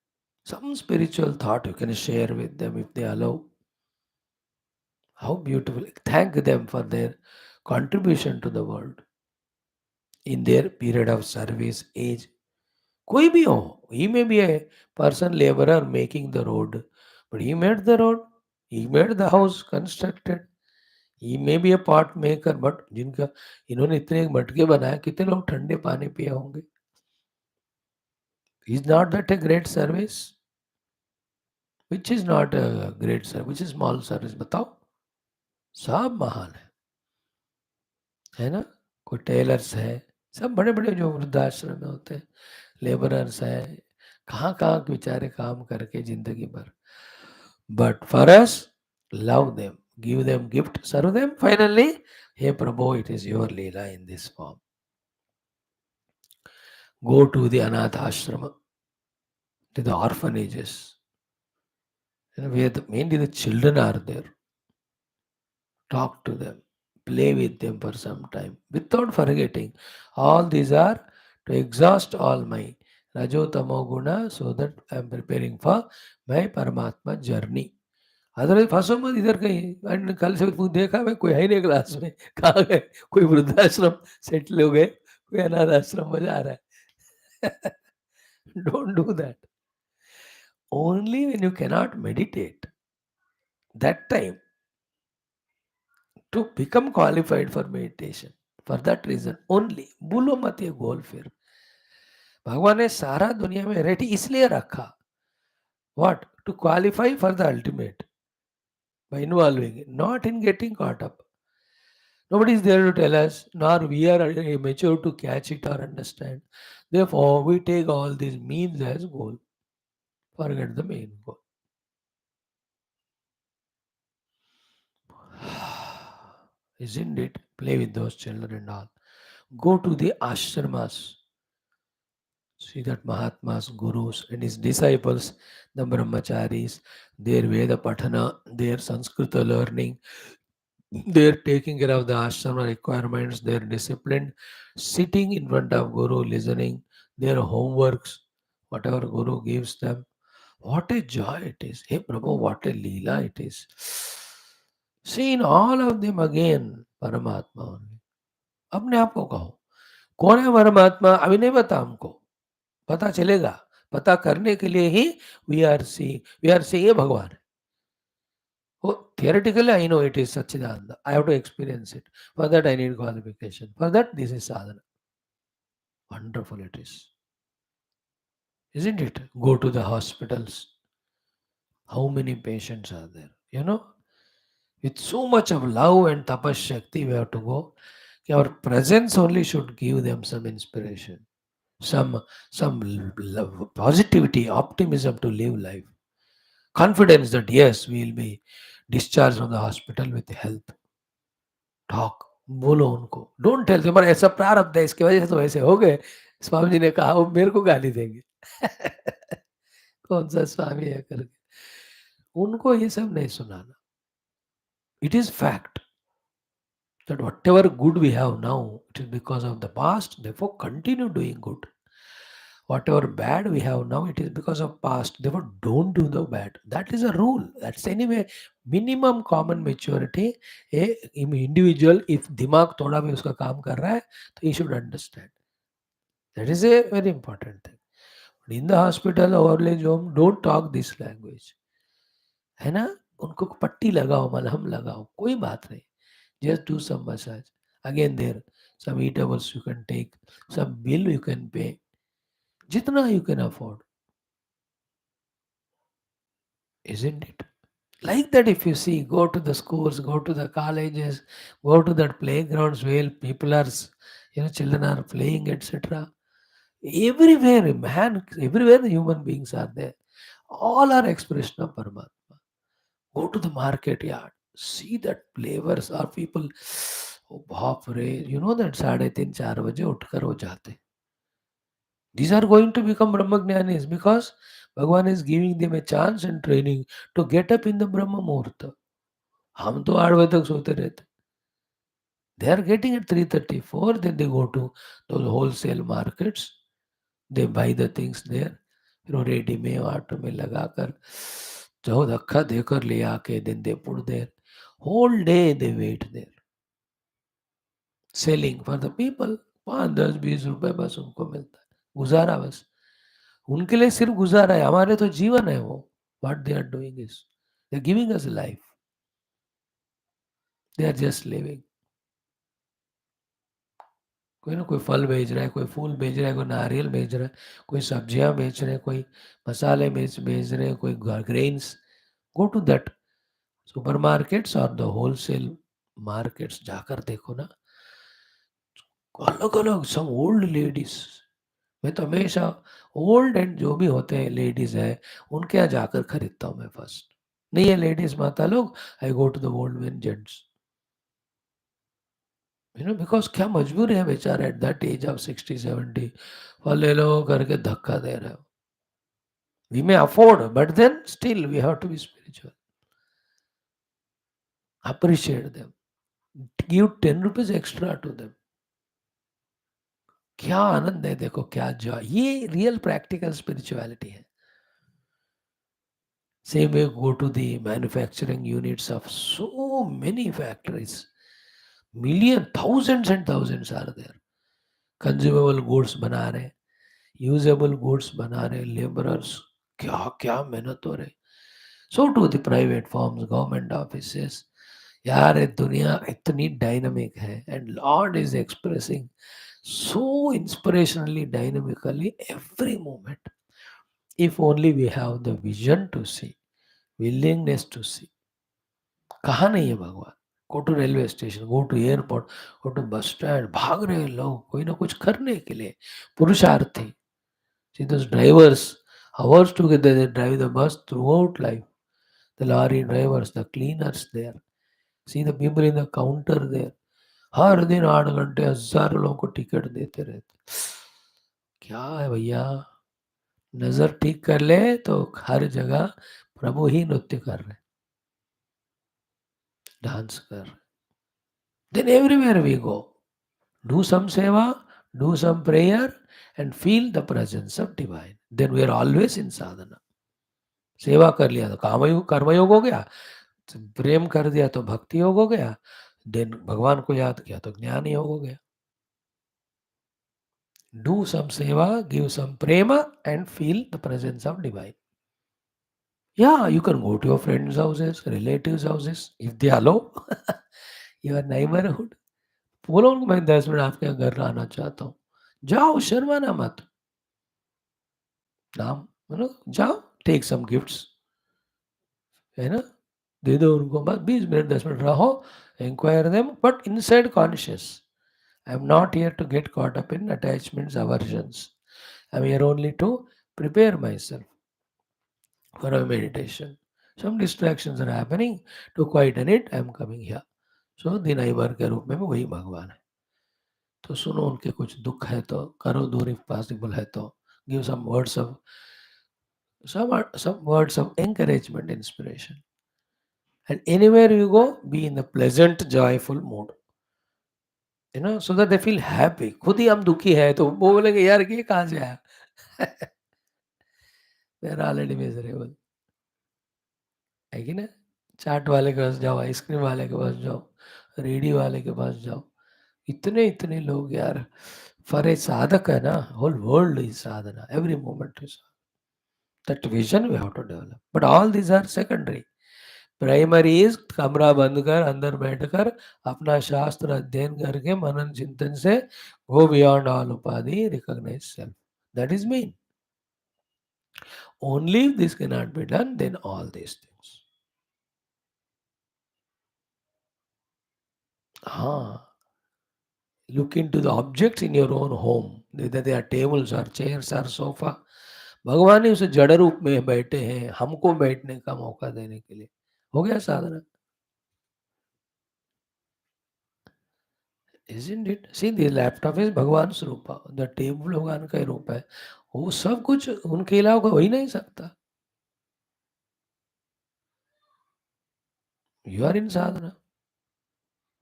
Some spiritual thought you can share with them if they allow. How beautiful. Thank them for their contribution to the world in their period of service, age. कोई भी हो, he may be a person laborer making the road, but he made the road, he made the house constructed. He may be a pot maker, but जिनका इन्होंने इतने मटके बनाए, कितने लोग ठंडे पानी पिए होंगे. Is not that a great service? Which is not a great service? Which is small service? बताओ. सब महान है ना. कोई टेलर्स है, सब बड़े बड़े जो वृद्धाश्रम में होते हैं, लेबरर्स हैं, कहाँ कहाँ के बेचारे काम करके जिंदगी भर. But for us, love them, give them gift, serve them. Finally, हे प्रभु, it is your leela in this form. Go to the anath ashram, to the orphanages, where mainly the children are there. Talk to them, play with them for some time without forgetting. All these are to exhaust all my Rajo Tamo Guna so that I am preparing for my Paramatma journey. Otherwise फंसो मत इधर कहीं. कल से देखा मैं, कोई है नहीं क्लास में. कहाँ गए? कोई वृद्धाश्रम सेटल हो गए, कोई अनाथ आश्रम में जा रहा है. Don't do that. Only when you cannot meditate, that time to become qualified for meditation. For that reason only. भूलो मत ये गोल. फिर भगवान ने सारा दुनिया में रेडी इसलिए रखा. What? To qualify for the ultimate by involving it, not in getting caught up. Nobody is there to tell us, nor we are mature to catch it or understand. Therefore, we take all these means as goal. Forget the main goal. Isn't it? Play with those children and all. Go to the ashramas. See that Mahatmas, Gurus and his disciples, the Brahmacharis, their Veda Patana, their Sanskrita learning, their taking care of the ashrama requirements, their discipline, sitting in front of Guru, listening, their homeworks, whatever Guru gives them. What a joy it is. Hey Prabhu, what a Leela it is. See in all of them again, Paramatma only. अपने आप को कहो, कौन है परमात्मा? अभी नहीं पता हमको, पता चलेगा. पता करने के लिए ही वी आर सी ये भगवान है. Theoretically, I know it is Satchidananda. I have to experience it. For that, I need qualification. For that, this is sadhana. Wonderful it is. Isn't it? Go to the hospitals. How many patients are there? With so much of love and tapas shakti, we have to go. Our presence only should give them some inspiration, some love, positivity, optimism to live life. Confidence that yes, we will be discharged from the hospital with health. Talk. बोलो उनको. Don't tell तुम्हारा ऐसा प्रारब्ध है, इसकी वजह से तो ऐसे हो गए. स्वामी जी ने कहा, वो मेरे को गाली देंगे. कौन सा स्वामी है करके, उनको ये सब नहीं सुनाना. It is fact that whatever good we have now, it is because of the past, therefore continue doing good. Whatever bad we have now, it is because of past, therefore don't do the bad. That is a rule. That's anyway minimum common maturity. A individual, if दिमाग थोड़ा भी उसका काम कर रहा है, तो he should understand. That is a very important thing. But in the hospital or old age home, don't talk this language. है ना? उनको पट्टी लगाओ, मलहम लगाओ, कोई बात नहीं. Just do some massage. Again there, some eatables you can take, some bill you can pay. जितना you can afford. Isn't it? Like that, if you see, go to the schools, go to the colleges, go to that playgrounds where people are, children are playing, etc. Everywhere, man, everywhere the human beings are there. All are expression of Paramatma. Go to the market yard, see that flavors or people, oh, बाप रे, you know that 3:30-4 बजे उठकर वो जाते. These are going to become Brahmajnanis because Bhagavan is giving them a chance and training to get up in the Brahma Muhurta. हम तो 8 बजे तक सोते रहते. They are getting at 3:34, then they go to those wholesale markets, they buy the things there, ready में auto में लगाकर जो धक्का देकर ले आके, then they put there. Whole day they wait there. Selling for the people. 5, 10, 20 रुपए बस उनको मिलता है. गुजारा बस. उनके लिए सिर्फ गुजारा है, हमारे तो जीवन है वो. What they are doing is, they are giving us life. They are just living. कोई ना कोई फल बेच रहा है, कोई फूल बेच रहा है, कोई नारियल बेच रहा है, कोई सब्जियां बेच रहे हैं, कोई मसाले बेच रहे हैं, कोई grains. Go to that super markets और द होलसेल मार्केट्स, जाकर देखो ना, अलग अलग सम ओल्ड लेडीज. मैं तो हमेशा ओल्ड एंड जो भी होते हैं लेडीज है, उनके यहाँ जाकर खरीदता हूँ मैं फर्स्ट. नहीं है लेडीज माता लोग, I go to the old man gents. Because क्या मजबूरी है बेचारा एट दैट एज ऑफ 60-70, फल ले लो करके धक्का दे रहे हो. We may afford, but then still we have to be spiritual. Appreciate them, give 10 rupees extra to them. क्या आनंद है, देखो क्या जॉय. ये रियल प्रैक्टिकल स्पिरिचुअलिटी है. Same way, go to the manufacturing units of so many factories. Thousands and thousands are there. Consumable goods बना रहे, usable goods बना रहे, laborers, क्या क्या मेहनत हो रही. So to the private firms, government offices. यार ये दुनिया इतनी डायनामिक है, and Lord is expressing so inspirationally, dynamically every moment. If only we have the vision to see, willingness to see. कहाँ नहीं है भगवान. Go to railway station, go to airport, go to bus stand, भाग रहे हैं लोग कोई ना कुछ करने के लिए, पुरुषार्थी. See those drivers, hours together they drive the bus throughout life. The lorry drivers, the cleaners there. See the people in the counter there. हर दिन 8 घंटे हजारों लोगों को टिकट देते रहते. क्या है भैया, नजर ठीक कर ले तो हर जगह प्रभु ही नृत्य कर रहे, डांस कर रहे. Then everywhere we go, do some seva, do some prayer, and feel the presence of divine. Then we are always in sadhana. सेवा कर लिया तो कामयोग कर्मयोग हो गया, प्रेम कर दिया तो भक्ति योग हो गया, देन भगवान को याद किया तो ज्ञान योग हो गया. Do some seva, give some prema, and feel the presence of divine. Yeah, you can go to your friends' houses, relatives' houses, if they allow. Your neighborhood. बोलो उनको मैं 10 मिनट आपके यहाँ घर आना चाहता हूँ. जाओ, शर्माना मत. नाम जाओ, टेक सम गिफ्ट्स, है ना, दे दो उनको. बस 20 मिनट 10 मिनट रहो, inquire them, but inside conscious. I am not here to get caught up in attachments, aversions. I am here only to prepare myself for a meditation. Some distractions are happening, to quieten it I am coming here. So the neighbor के रूप में वही भगवान है. तो सुनो उनके कुछ दुख है तो करो दूर, इफ पॉसिबल है तो give some words of some words of encouragement, inspiration. And anywhere you go, be in a pleasant, joyful mood. So that they feel happy. खुद ही हम दुखी है तो वो बोलेंगे यार ये कहाँ से आया? They are already miserable. है कि ना? चाट वाले के पास जाओ, आइसक्रीम वाले के पास जाओ, रेडी वाले के पास जाओ, इतने इतने लोग यार. फॉर ए साधक है ना, whole world is sadhana, every moment is. That vision we have to develop, but all these are secondary. Primary is कमरा बंद कर अंदर बैठकर अपना शास्त्र अध्ययन करके मनन चिंतन से go beyond all upadhi, recognise self. That is mean. Only if this can not be done, then all these things. हाँ, look into the objects in your own home, whether they are tables or chairs or sofa. भगवान ही उसे जड़ रूप में बैठे हैं हमको बैठने का मौका देने के लिए. हो गया साधना. Isn't it? See, the laptop is भगवान स्वरूप, the table भगवान का ही रूप है. वो सब कुछ उनके अलावा कोई हो ही नहीं सकता. You are in sadhana.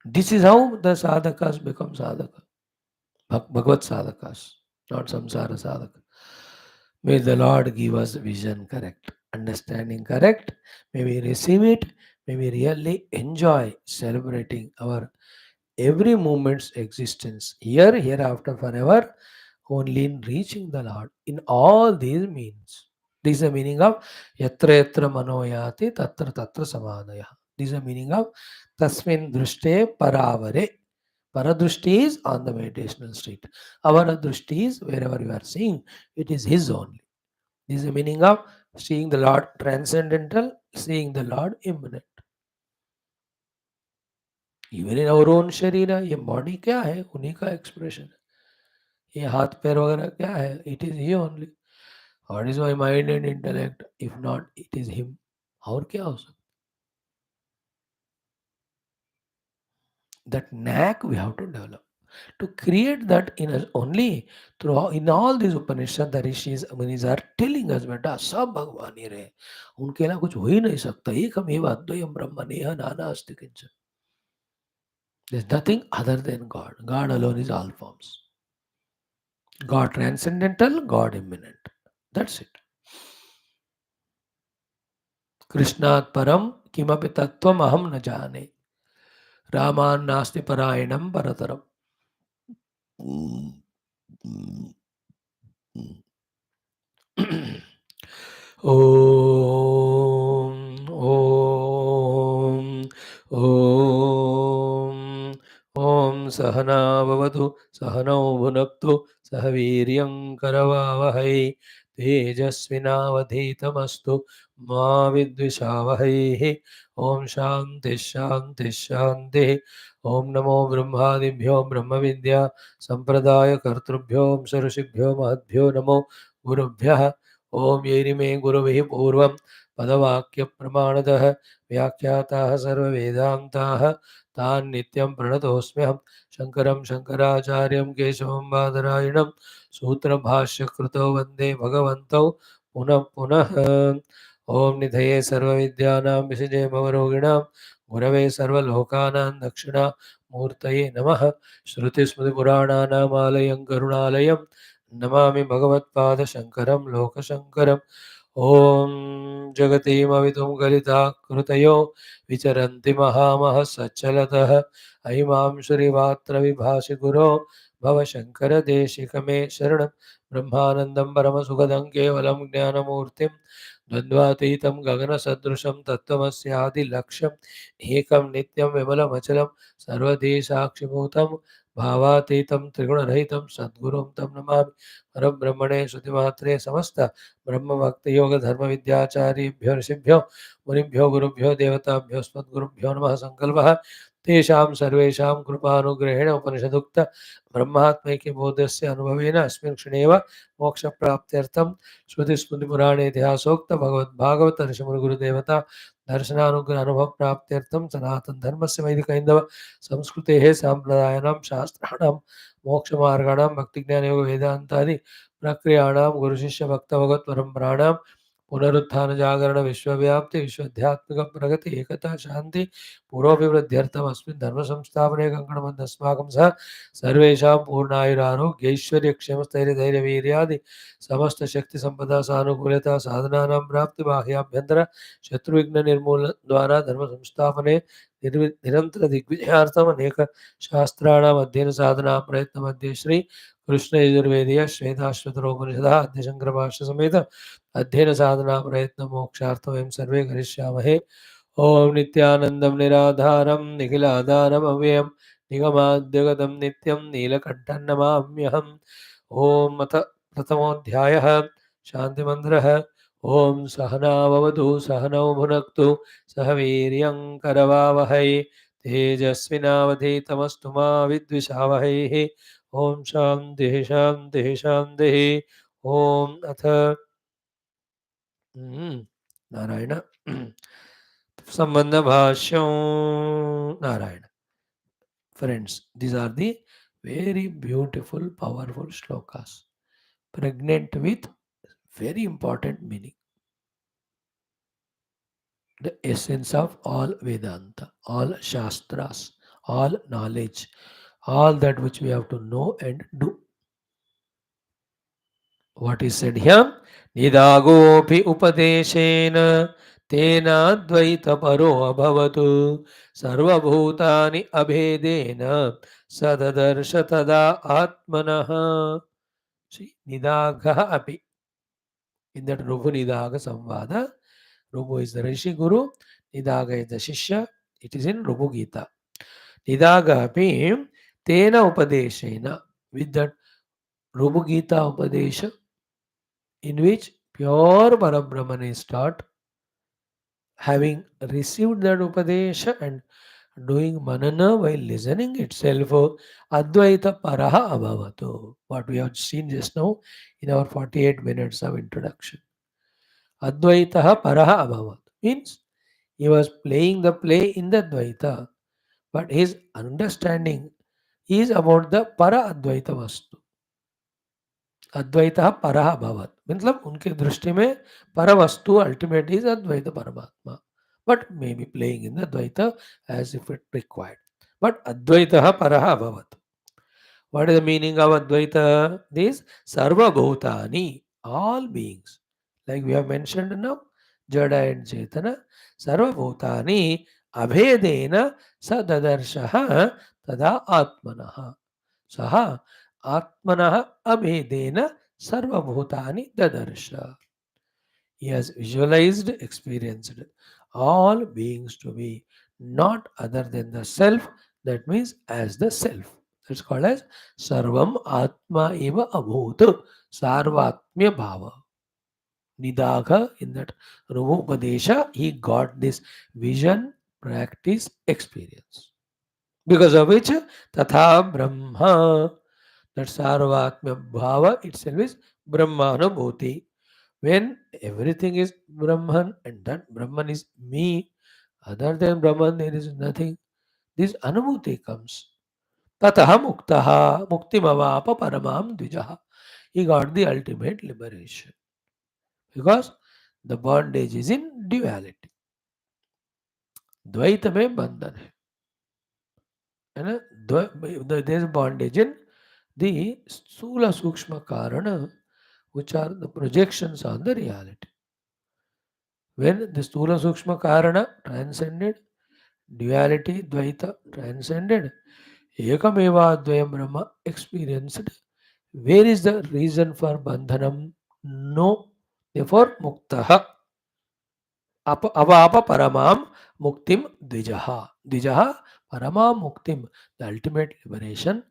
This is how the sadhakas become sadhaka. Bhagavad sadhakas, not samsara sadhaka. May the Lord give us vision correct, understanding correct. May we receive it. May we really enjoy celebrating our every moment's existence here, hereafter, forever, only in reaching the Lord in all these means. This is the meaning of yatra yatra manoyati tatra tatra samadaya. This is the meaning of tasmin drushte paravare. Paradrushti is on the meditational street. Our drushti is wherever you are seeing, it is His only. This is the meaning of seeing the Lord transcendental, seeing the Lord immanent. Even in our own शरीर है, ये body क्या है, उन्हीं का expression है. ये हाथ पैर वगैरह क्या है, it is he only. What is my mind and intellect if not it is him. और क्या हो सकता. That knack we have to develop to create that in us only through in all these Upanishad. The rishis munis are telling us बेटा सब भगवान ही रहे, उनके अलावा कुछ हो ही नहीं सकता. एकमेव अद्वयम ब्रह्म नेह नाना अस्ति किंचन. There's nothing other than God. God alone is all forms. God transcendental, God immanent. That's it. कृष्णात् परम किमपि तत्त्वम् अहं न जाने. रामान् नास्ति परायणं परतरम्. ॐ ॐ ॐ ॐ सहना भवतु सहनौ भुनक्तु सह वीर्यं करवावहै तेजस्विनावधीतमस्तु मा विद्विषावहैः. ॐ शान्तिः शान्तिः शान्तिः. ॐ नमो ब्रह्मादिभ्यो ब्रह्मविद्या सम्प्रदायकर्तृभ्यो ऋषिभ्यो महद्भ्यो नमो गुरुभ्यः. ओम येरिमे गुरुभिः पूर्वं पदवाक्यप्रमाणतः व्याख्याताः सर्ववेदान्ताः तान् नित्यं प्रणतोऽस्म्यहं. शङ्करं शङ्कराचार्यं केशवं बादरायणं सूत्रभाष्यकृतौ वन्दे भगवन्तौ पुनः पुनः. ॐ निधये सर्वविद्यानां विषजे भवरोगिणां गुरवे सर्वलोकानां दक्षिणामूर्तये नमः. श्रुतिस्मृतिपुराणानामालयं करुणालयं नमामि भगवत्पादशङ्करं लोकशङ्करम्. ॐ जगतीमवितुं कलिताकृतयो विचरन्ति महामः सच्चलतः अयिमां श्रीवात्रविभासि गुरो भवशङ्करदेशिकमे शरणं. ब्रह्मानन्दं परमसुखदं केवलं ज्ञानमूर्तिं द्वन्द्वातीतं गगनसदृशं तत्त्वमस्यादिलक्ष्यम् एकं नित्यं विमलमचलं सर्वधी साक्षिभूतं भावातीतं त्रिगुणरहितं सद्गुरुं तं नमामि. परब्रह्मणे श्रुतिमात्रे समस्त ब्रह्मभक्तियोगधर्मविद्याचार्येभ्यो ऋषिभ्यो मुनिभ्यो गुरुभ्यो देवताभ्यो अस्मद्गुरुभ्यो नमः. संकल्पः तेषां सर्वेषां कृपानुग्रहेण उपनिषदुक्त ब्रह्मात्मैक्य बोधस्य अनुभवेन अस्मिन् क्षणेव मोक्षप्राप्त्यर्थं श्रुतिस्मृतिपुराणे इतिहासोक्त भगवद्भागवत ऋषिमुनिगुरुदेवता दर्शनानुग्रह अनुभव प्राप्त्यर्थं सनातन धर्मस्य वैदिकैन्दव संस्कृतेः साम्प्रदायानां शास्त्राणां मोक्षमार्गाणां भक्तिज्ञानयोग वेदान्तादि प्रक्रियाणां गुरुशिष्य भक्त भगवत परम्पराणां पुनरुत्थान जागरण विश्वव्याप्ति विश्वध्यात्मिक प्रगति एकता शांति पूर्वाभिवृद्ध्यर्थम अस्मिन् धर्म संस्थापने कंकणबद्ध अस्माकं सह सर्वेषां पूर्णायुरारोग्य ऐश्वर्य क्षेम स्थैर्य धैर्य वीर्यादि समस्त शक्ति संपदा सानुकूलता साधनानां प्राप्ति बाह्याभ्यंतर शत्रुविघ्न निर्मूलन द्वारा धर्म संस्थापने निरंतर दिग्विजयार्थम अनेक शास्त्राणाम अध्ययन साधना प्रयत्न मध्ये श्री कृष्ण यजुर्वेदीय श्वेताश्वतरोपनिषदः अद्य शंकर भाष्य समेत अध्ययन साधना प्रयत्न मोक्षार्थ वयं सर्वे करिष्यामहे। ओम नित्यानंदं निराधारं निखिलाधारम् अव्ययं निगमाद्यगतं नित्यं नीलकण्ठं नमाम्यहम्। ओम अथ प्रथमोऽध्यायः शान्तिमन्त्रः। ओम सहनाववतु सहनौ भुनक्तु सह वीर्यं करवावहै तेजस्विनावधीतमस्तु मा विद्विषावहैः। ओम शान्तिः शान्तिः शान्तिः। ओम अथ नारायण संबंध भाष्यम Narayan. Friends, these are the very beautiful, powerful shlokas, pregnant with very important meaning. The essence of all Vedanta, all Shastras, all knowledge, all that which we have to know and do. What is said here? Nidagopi upadeshena tena paro abhavatu sarvabhutani abhedena sadadarsha tada atmanaha. See, nidagha api. In that Rughu Nidaga Samvada, Rughu is the Rishi Guru, Nidaga is the Shishya. It is in Rughu Gita. Nidaga api tena upadeshena. With that Rughu Gita Upadesha, in which pure Parabrahmane is taught, having received that Upadesha and doing manana while listening itself, Advaita Paraha Abhavatu. What we have seen just now in our 48 minutes of introduction. Advaitaha Paraha Abhavat means he was playing the play in the Advaita, but his understanding is about the Para Advaita Vastu. अद्वैतः परः अभवत् मतलब उनके दृष्टि में पर वस्तु ultimate is Advaita Paramatma but may be playing in the Dvaita as if it required but अद्वैतः परः अभवत्. What is the meaning of Advaita? This Sarvabhutani, all beings. Like we have mentioned now, Jada and Chetana, Sarvabhutani Abhedena Sadadarshaha Tada Atmanaha. Saha Atmanaha Abhedena Sarvabhutani Dadarsha. He has visualized, experienced all beings to be not other than the self, that means as the self. That's called as Sarvam Atma Eva Abhut Sarvatmya Bhava. Nidagha, in that Rupupadesha, he got this vision, practice, experience. Because of which Tatha Brahma, that Sarvatmya Bhava itself is Brahmanubhuti. When everything is Brahman and that Brahman is me, other than Brahman there is nothing, this Anubhuti comes. Tataha muktaha muktimavapa paramam dvijaha. He got the ultimate liberation. Because the bondage is in duality. Dvaita में बंधन है ना. There is bondage in the Sthula Sukshma Karana, which are the projections on the reality. When the Sthula Sukshma Karana transcended, duality, Dvaita transcended, Ekameva Dvayam Brahma experienced. Where is the reason for bandhanam? No. Therefore, muktaha. Avapa paramam muktim dvijaha. Dvijaha paramam muktim. The ultimate liberation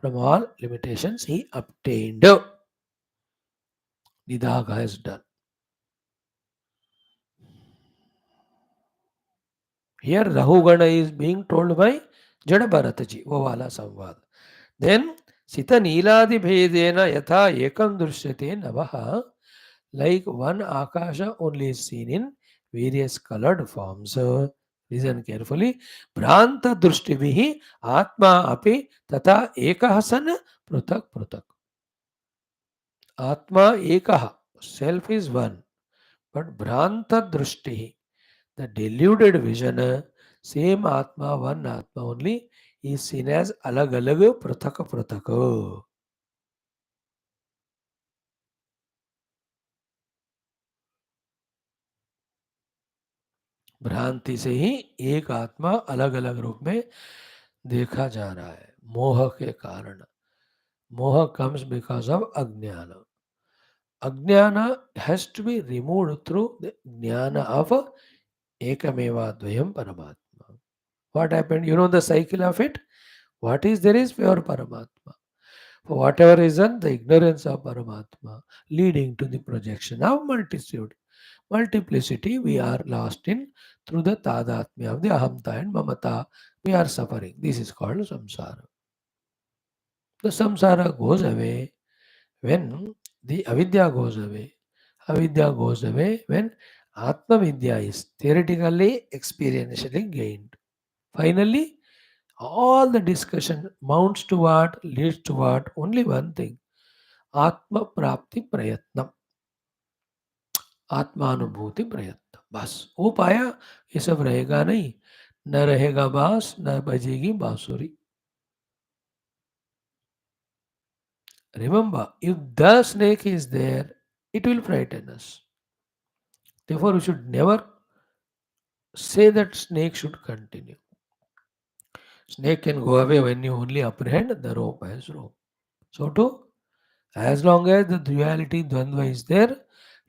from all limitations he obtained. Nidaga has done. Here Rahugana is being told by Jada Bharataji, Vavala Samvad. Then Sita Niladi Bhedena Yatha Ekam Drishyate Navaha, like one Akasha only is seen in various colored forms. Listen carefully. Bhranta Drushtibihi Atma Api Tata Ekahasan Prutak Prutak. Atma Ekaha, self is one, But Bhranta Drushti, the deluded vision, same Atma, one Atma only, is seen as alag alag prathak prathak. भ्रांति से ही एक आत्मा अलग अलग रूप में देखा जा रहा है मोह के कारण. मोह comes because of ajnana. Ajnana has to be removed through the jnana of ekameva dvayam paramatma. What happened? You know the cycle of it? What is there is pure paramatma. For whatever reason, the ignorance of paramatma leading to the projection of multitude. Multiplicity we are lost in through the tadatmya of the ahamta and mamata. We are suffering. This is called samsara. The samsara goes away when the avidya goes away. Avidya goes away when Atma Vidya is theoretically experientially gained. Finally, all the discussion mounts to what, leads to what? Only one thing. Atma Prapti Prayatnam. आत्मानुभूति प्रयत्न बस हो पाया ये सब रहेगा नहीं न रहेगा बांस न बजेगी बांसुरी. Remember, if the snake is there, it will frighten us. Therefore, we should never say that snake should continue. Snake can go away when you only apprehend the rope as rope. So too, as long as the duality dvandva is there,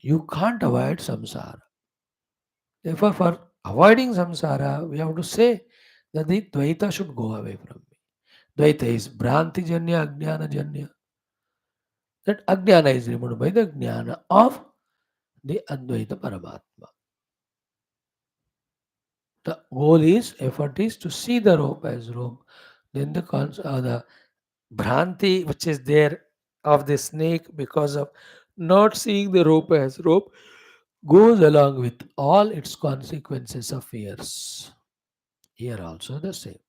you can't avoid samsara. Therefore, for avoiding samsara, we have to say that the dvaita should go away from me. Dvaita is Bhranti Janya, Ajnana Janya. That Ajnana is removed by the Jnana of the Advaita Paramatma. The goal is, effort is to see the rope as rope. Then the Bhranti which is there of the snake because of not seeing the rope as rope goes along with all its consequences of fears. Here also the same.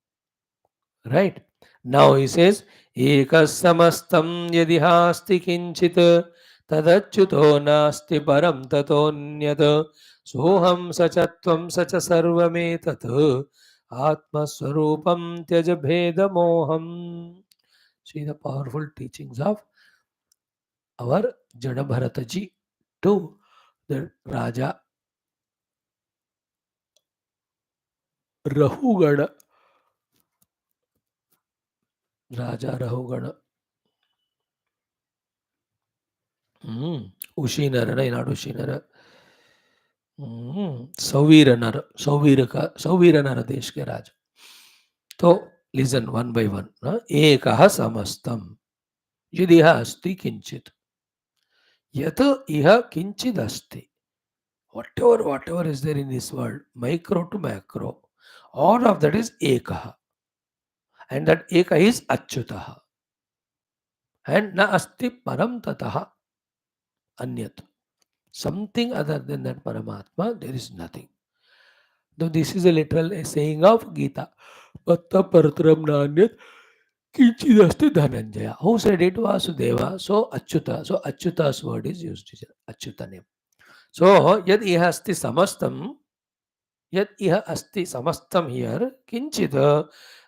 Right? Now he says, Ekasamastam yadihasti kinchit tadachyuto nasti param tatonyat soham sachatvam sacha sarvametat atmaswarupam tyaja bheda moham. See the powerful teachings of our Jada Bharataji to the Raja Rahugana. Raja Rahugana. Ushinara, not Ushinara. Sauvira नर सौवीर का सौवीर नर देश के राजा. तो listen one by one. एक समस्तम यदि अस्ति किंचित यत इह किंचित अस्ति. Whatever is there in this world, micro to macro, all of that is ekaha, and that eka is achyutaha, and na asti param tataha anyat. Something other than that Paramatma, there is nothing. Though this is a literal saying of Gita. Patta paratram nanyat kinchidasti dhananjaya. Who said it? Vasudeva. So Achyuta. So Achyuta's word is used here. Achyuta name. So yad iha asti samastam. Yad iha asti samastam here. Kinchid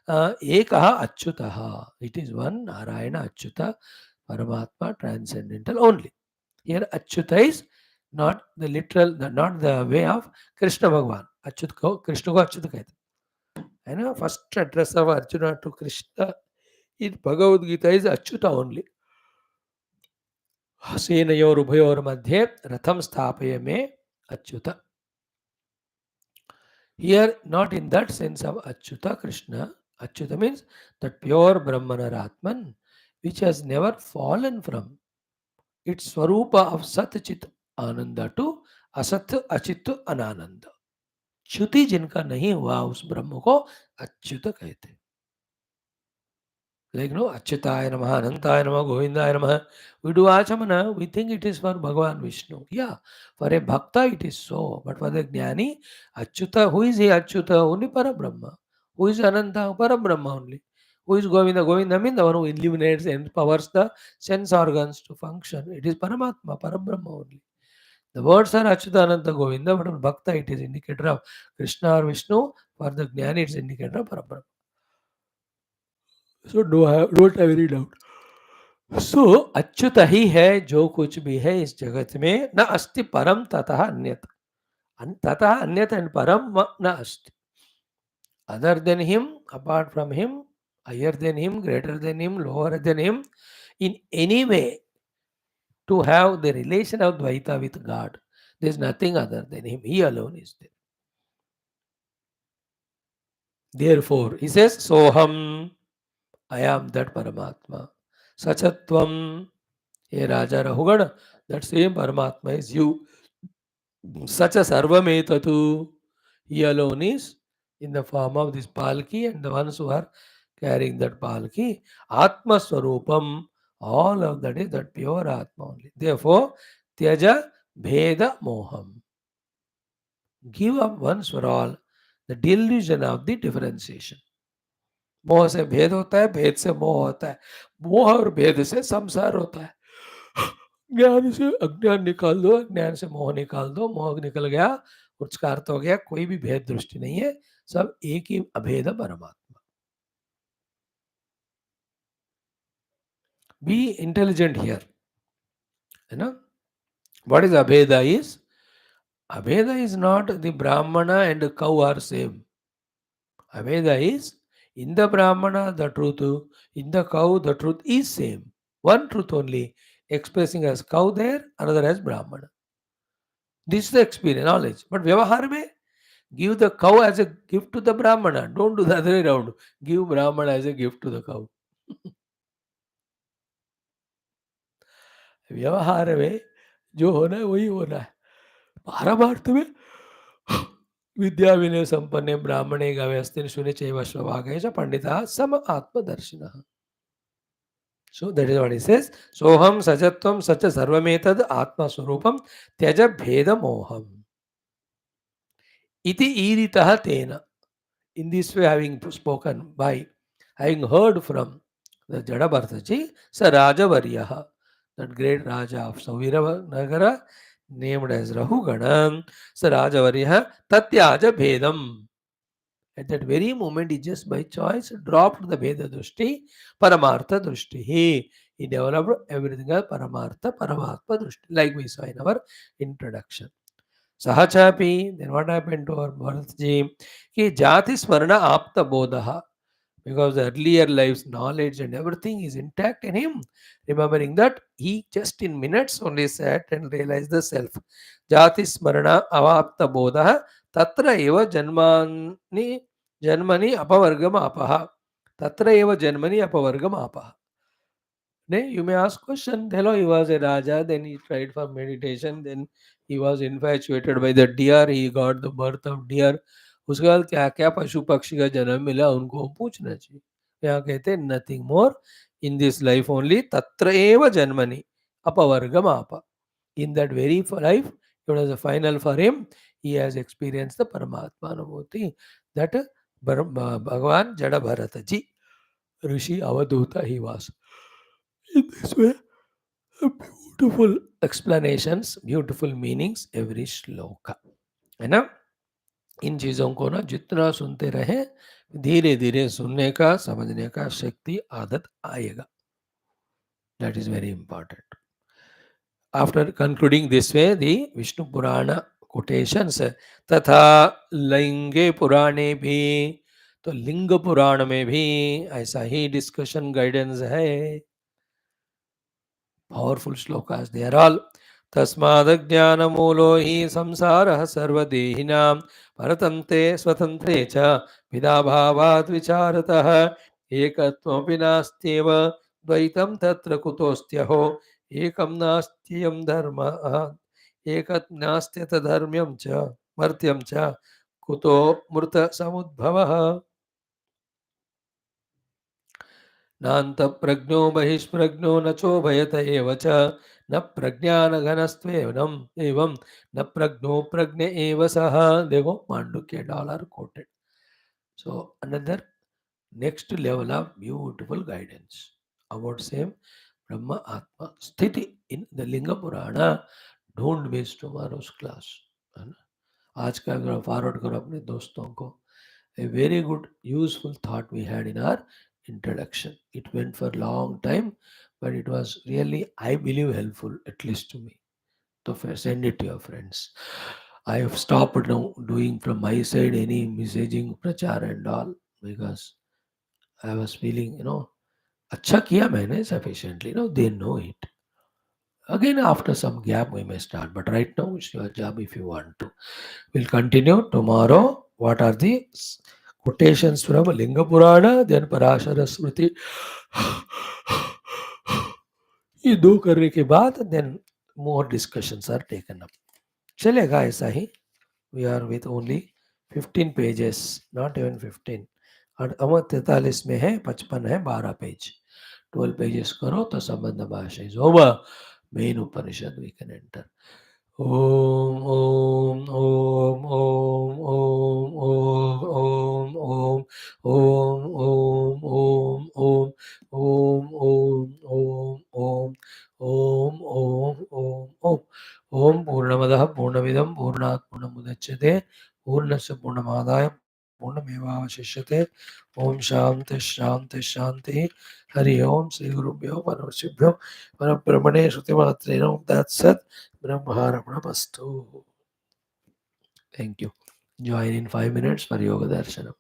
ekaha Achyutaha. It is one Narayana Achyuta. Paramatma transcendental only. Here Achyuta is not the literal, not the way of Krishna Bhagwan. Achyut ko Krishna ko Achyuta कहते. है ना. First address of Arjuna to Krishna in Bhagavad Gita is Achyuta only. सेनयोर उभयोर मध्ये रथम स्थापय में अच्युत. Here not in that sense of Achyuta Krishna. Achyuta means that pure ब्रह्मनर Atman which has never fallen from its swarupa of sat chit ananda to asat achit anananda. च्युति जिनका नहीं हुआ उस ब्रह्म को अच्युत कहते हैं. Like no, Achyutaya Namaha, Anantaya Namaha, Govindaya Namaha. We do Achamana, we think it is for Bhagavan Vishnu. Yeah, for a Bhakta it is so. But for the Jnani, Achyuta, who is he Achyuta? Only Parabrahma. Who is Ananta? Parabrahma only. Who is Govinda? Govinda means the one who illuminates and powers the sense organs to function. It is Paramatma, Parabrahma only. The words are Achyutananda Govinda, but for Bhakta it is indicator of Krishna or Vishnu. For the Jnani it is indicator of Parabrahma. So don't have any doubt. सो अच्युत ही है जो कुछ भी है इस जगत में न अस्ति परम ततः अन्यत ततः अन्यत एंड परम न अस्ति other than him, apart from him, higher than him, greater than him, lower than him, in any way to have the relation of Dvaita with God. There is nothing other than him. He alone is there. Therefore, he says, Soham, I am that Paramatma. Sachatvam, He Raja Rahugana, that same Paramatma is you. Such a Sarvametatu, he alone is in the form of this palki and the ones who are carrying that palki. Atma Swarupam, all of that is that pure Atma only. Therefore, Tyaja Bheda Moham. Give up once for all the delusion of the differentiation. मोह से भेद होता है, भेद से मोह होता है, मोह और भेद से संसार होता है. ज्ञान से अज्ञान निकाल दो, ज्ञान से मोह निकाल दो, मोह निकल गया, उच्चकार हो गया, कोई भी भेद दृष्टि नहीं है, सब एक ही अभेद परमात्मा. बी इंटेलिजेंट हियर, है ना. What is abheda is not the Brahmana and कौ are same. Abheda is in the brahmana the truth, in the cow the truth is same, one truth only, expressing as cow there, another as brahmana. This is the experience, knowledge. But vyavahar mein, give the cow as a gift to the brahmana. Don't do the other way around. Give brahmana as a gift to the cow. व्यवहार में जो होना है वही होना है. पारमार्थ में विद्या विनय संपन्ने ब्राह्मणे गव्यस्तिन शुने चैव स्वभागे च पंडिता सम आत्मदर्शिनः. So that is what he says. Soham sajatvam sacha sarvametad atma swarupam tyaja bheda moham. Iti iritaha tena. In this way, having spoken by, having heard from the Jadabhartaji, Sa Rajavaryaha, that great Raja of Savirava Nagara, named as Rahuganam, Sa Rajavaryaha, Tatyaja Bhedam. At that very moment, he just by choice dropped the Veda Drushti, Paramartha Drushti. He developed everything as Paramartha, Paramatma Drushti, like we saw in our introduction. Sahachapi, then what happened to our Bharatji? Ki Jati Smarana Apta Bodha. Because the earlier life's knowledge and everything is intact in him. Remembering that, he just in minutes only sat and realized the self. Jati Smarana Avapta Bodha. Tatra eva janmani apavargam apaha. Tatra eva janmani apavargam apaha. You may ask question. Hello, he was a Raja, then he tried for meditation, then he was infatuated by the deer, he got the birth of deer. उसके बाद क्या क्या पशु पक्षी का जन्म मिला उनको पूछना चाहिए. यहाँ कहते हैं nothing more in this life only तत्र एव जन्मनि अपवर्गम आप. In that very life, it was a final for him. He has experienced the Paramatma Anubhuti. That Bhagavan Jada Bharataji, Rishi Avaduta he was. In this way, beautiful explanations, beautiful meanings, every shloka, है ना. इन चीज़ों को ना जितना सुनते रहे, धीरे धीरे सुनने का, समझने का शक्ति आदत आएगा. That is very important. After concluding this way, the Vishnu Purana quotations, तथा लिंगे पुराणे भी, तो लिंग पुराण में भी ऐसा ही डिस्कशन गाइडेंस है. Powerful shlokas, they are all. तस्मादज्ञानमूलो हि संसारः सर्वदेहिनां परतन्ते स्वतन्त्रे च विदाभावात् विचारतः एकत्वमपि नास्त्येव द्वैतं तत्र कुतोऽस्त्यहो एकं नास्त्ययं धर्मः एकत् नास्त्यतधर्म्यं च मर्त्यं च कुतो मृतसमुद्भवः. नान्तप्रज्ञो बहिष्प्रज्ञो न चोभयत एव च न प्रज्ञानघनस्त्वेनं एवं न प्रज्ञो प्रज्ञ एव सः. देखो Mandukya dollar quoted. So another next level of beautiful guidance about same Brahma Atma Sthiti in the Linga Purana. Don't miss tomorrow's class, है ना? आज का अगर फॉरवर्ड करो अपने दोस्तों को, a very good useful thought we had in our introduction. It went for long time, but it was really, I believe, helpful, at least to me. So send it to your friends. I have stopped now doing from my side any messaging prachar and all, because I was feeling, अच्छा किया मैंने sufficiently, they know it. Again, after some gap, we may start, but right now it's your job if you want to. We'll continue tomorrow. What are the quotations from Linga Purana, then Parashara Smriti? ये दो करने के बाद then more discussions are taken up. चलेगा ऐसा ही. We are with only 15 pages, not even 15. और अमर 43 में है, 55 है, 12 पेज. 12 pages करो तो संबंध भाषा is over. Main Upanishad we can enter. Om Om Om Om Om Om Om Om Om Om Om Om Om Om Om Om Om Om Om Purnamadah Purnamidam Purnat Purnamudachyate Purnasya Purnamādaya Purnamevavashishyate Om Shanti Shanti Shanti Hari Om Sri Gurubhyo Paramahansa Parabrahmane Shruti That's it. Brahmarapanapastu. Thank you. Join in 5 minutes for Yoga Darshanam.